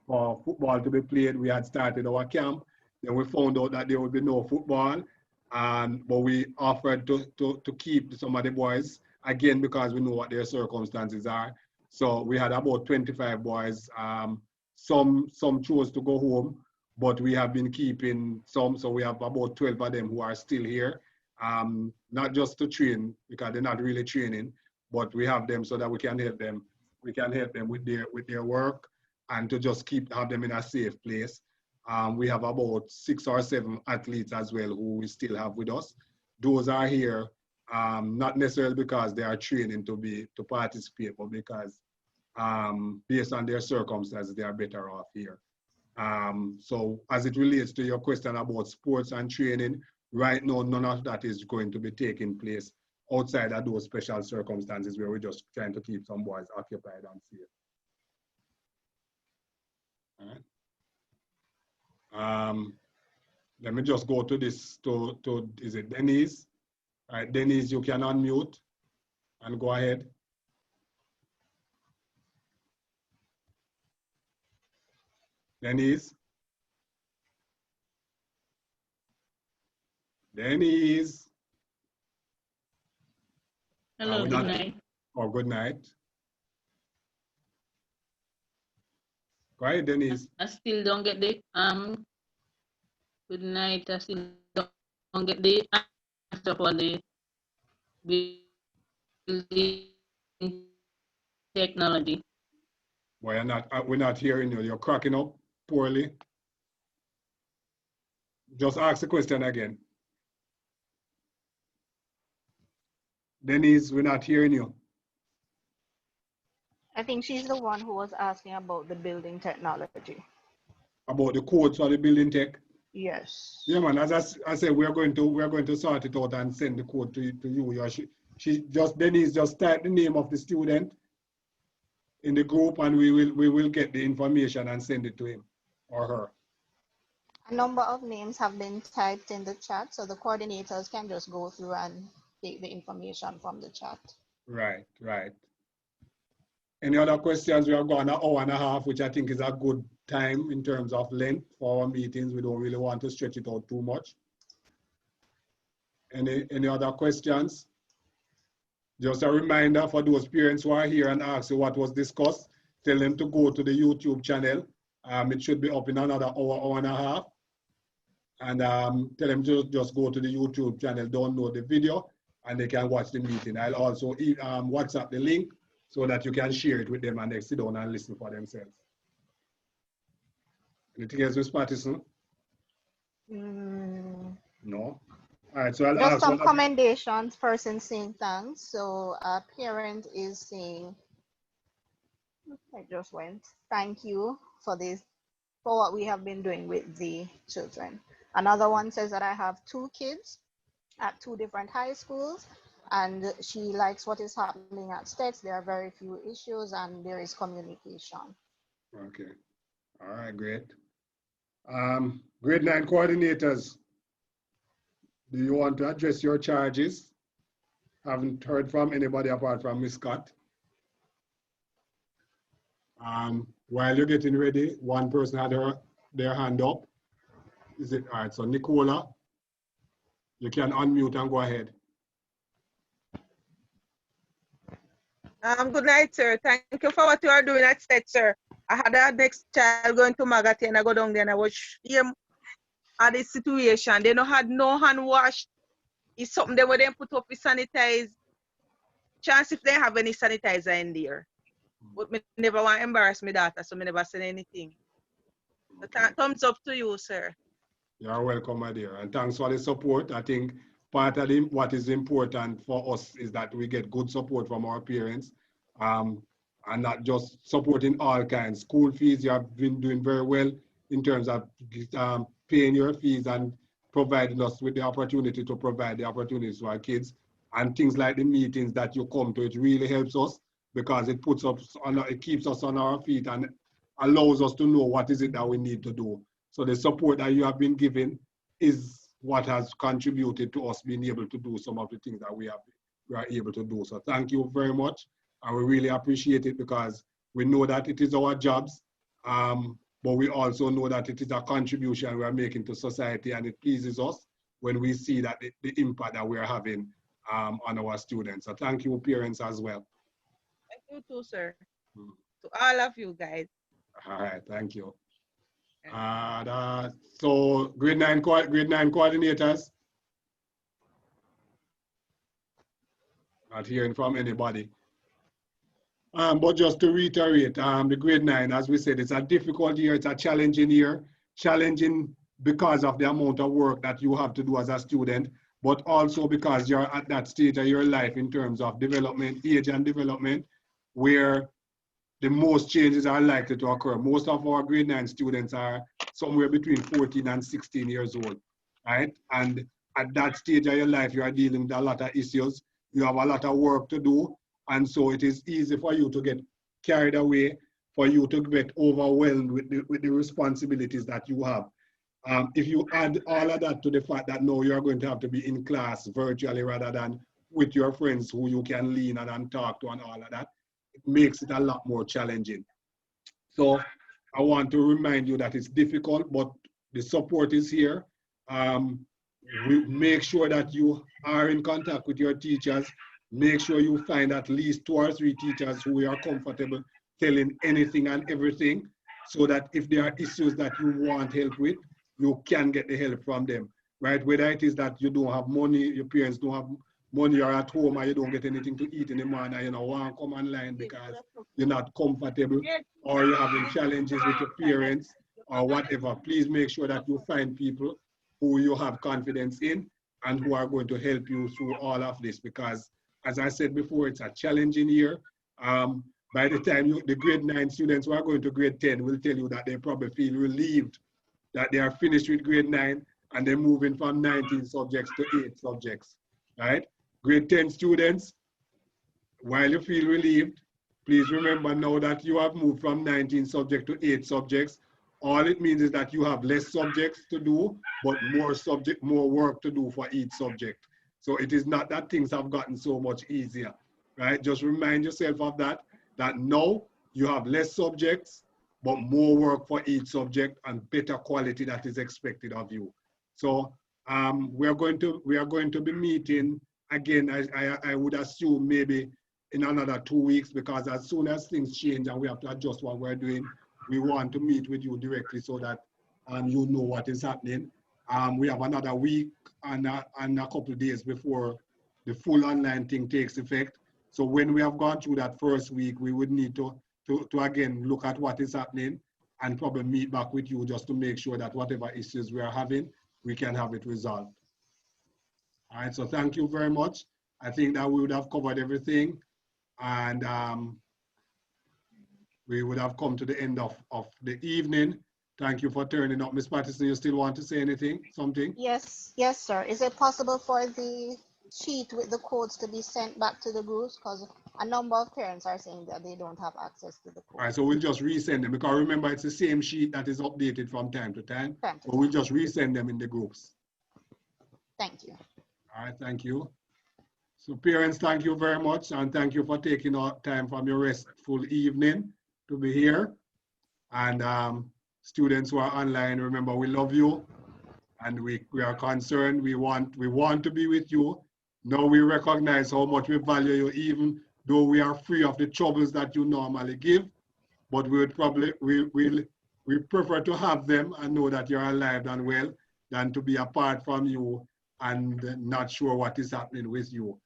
Speaker 1: football to be played, we had started our camp. Then we found out that there would be no football, but we offered to keep some of the boys, again, because we know what their circumstances are. So we had about 25 boys. Some chose to go home, but we have been keeping some. So we have about 12 of them who are still here, not just to train, because they're not really training, but we have them so that we can help them. We can help them with their work and to just have them in a safe place. We have about 6 or 7 athletes as well who we still have with us. Those are here, not necessarily because they are training to participate, but because based on their circumstances, they are better off here. So as it relates to your question about sports and training, right now, none of that is going to be taking place outside of those special circumstances where we're just trying to keep some boys occupied and safe. All right. Let me just go to this, is it Denise? All right, Denise, you can unmute and go ahead. Denise? Denise?
Speaker 2: Hello, good night.
Speaker 1: Oh, good night. Go ahead, Denise.
Speaker 2: I still don't get the good night. I still don't get the answer for the building technology.
Speaker 1: Why we're not hearing you. You're cracking up poorly. Just ask the question again. Denise, we're not hearing you.
Speaker 12: I think she's the one who was asking about the building technology.
Speaker 1: About the codes for the building tech?
Speaker 12: Yes.
Speaker 1: Yeah, man. As I said, we're going to sort it out and send the code to you. Denise just type the name of the student in the group, and we will get the information and send it to him or her.
Speaker 12: A number of names have been typed in the chat, so the coordinators can just go through and take the information from the chat.
Speaker 1: Right, right. Any other questions? We have gone an hour and a half, which I think is a good time in terms of length for our meetings. We don't really want to stretch it out too much. Any other questions? Just a reminder for those parents who are here and ask you what was discussed, tell them to go to the YouTube channel. It should be up in another hour and a half. And tell them to just go to the YouTube channel, download the video, and they can watch the meeting. I'll also WhatsApp the link so that you can share it with them and they sit down and listen for themselves. Anything else, Ms. Patterson? No? All right, so I'll
Speaker 12: just
Speaker 1: ask
Speaker 12: some commendations, person saying thanks. So a parent is saying, I just went, thank you for this, for what we have been doing with the children. Another one says that I have 2 kids at 2 different high schools, and she likes what is happening at STETHS. There are very few issues and there is communication.
Speaker 1: Okay. All right, great. Grade 9 coordinators, do you want to address your charges? Haven't heard from anybody apart from Ms. Scott. While you're getting ready, one person had their hand up. Is it all right? So Nicola, you can unmute and go ahead.
Speaker 22: Good night, sir. Thank you for what you are doing at STETHS, sir. I had a next child going to Magati and I go down there and I watch him at this situation. They don't had no hand wash. It's something they would then put up with sanitize. Chance if they have any sanitizer in there. But me never want to embarrass my daughter, so me never said anything. Okay. So thumbs up to you, sir.
Speaker 1: You're welcome, my dear. And thanks for the support. I think part of what is important for us is that we get good support from our parents, and not just supporting all kinds. School fees, you have been doing very well in terms of paying your fees and providing us with the opportunity to provide the opportunities to our kids. And things like the meetings that you come to, it really helps us because it puts us on, it keeps us on our feet and allows us to know what is it that we need to do. So the support that you have been given is what has contributed to us being able to do some of the things that we are able to do. So thank you very much. And we really appreciate it because we know that it is our jobs, but we also know that it is a contribution we are making to society, and it pleases us when we see that the impact that we are having on our students. So thank you, parents, as well.
Speaker 22: Thank you too, sir. To all of you guys.
Speaker 1: All right, thank you. So grade 9 coordinators. Not hearing from anybody. But just to reiterate, the grade 9, as we said, it's a difficult year, it's a challenging year. Challenging because of the amount of work that you have to do as a student, but also because you're at that stage of your life in terms of development, age and development, where the most changes are likely to occur. Most of our grade 9 students are somewhere between 14 and 16 years old, right? And at that stage of your life, you are dealing with a lot of issues. You have a lot of work to do. And so it is easy for you to get carried away, for you to get overwhelmed with the responsibilities that you have. If you add all of that to the fact that now you're going to have to be in class virtually rather than with your friends who you can lean on and talk to and all of that, it makes it a lot more challenging. So I want to remind you that it's difficult, but the support is here. We make sure that you are in contact with your teachers. Make sure you find at least 2 or 3 teachers who are comfortable telling anything and everything so that if there are issues that you want help with, you can get the help from them, right? Whether it is that you don't have money, your parents don't have money, you're at home and you don't get anything to eat in the morning, and you don't want to come online because you're not comfortable, or you're having challenges with your parents or whatever, please make sure that you find people who you have confidence in and who are going to help you through all of this, because as I said before, it's a challenging year. By the time the grade 9 students who are going to grade 10 will tell you that they probably feel relieved that they are finished with grade 9 and they're moving from 19 subjects to 8 subjects, right? Grade 10 students, while you feel relieved, please remember now that you have moved from 19 subjects to 8 subjects. All it means is that you have less subjects to do, but more work to do for each subject. So it is not that things have gotten so much easier, right? Just remind yourself of that now you have less subjects, but more work for each subject and better quality that is expected of you. So we are going to be meeting again. I would assume maybe in another 2 weeks, because as soon as things change and we have to adjust what we're doing, we want to meet with you directly so that you know what is happening. We have another week and a couple of days before the full online thing takes effect. So when we have gone through that first week, we would need to again look at what is happening and probably meet back with you just to make sure that whatever issues we are having, we can have it resolved. All right, so thank you very much. I think that we would have covered everything, and we would have come to the end of the evening. Thank you for turning up. Ms. Patterson, you still want to say anything, something?
Speaker 12: Yes, sir. Is it possible for the sheet with the codes to be sent back to the groups? Because a number of parents are saying that they don't have access to the codes.
Speaker 1: All right, so we'll just resend them, because remember it's the same sheet that is updated from time to time. But we'll just resend them in the groups.
Speaker 12: Thank you.
Speaker 1: All right, thank you. So parents, thank you very much, and thank you for taking time from your restful evening to be here. And students who are online, remember we love you, and we are concerned. We want to be with you. Now we recognize how much we value you, even though we are free of the troubles that you normally give. But we would probably we prefer to have them and know that you're alive and well than to be apart from you and not sure what is happening with you.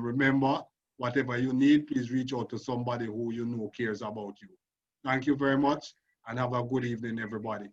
Speaker 1: Remember, whatever you need, please reach out to somebody who you know cares about you. Thank you very much, and have a good evening, everybody.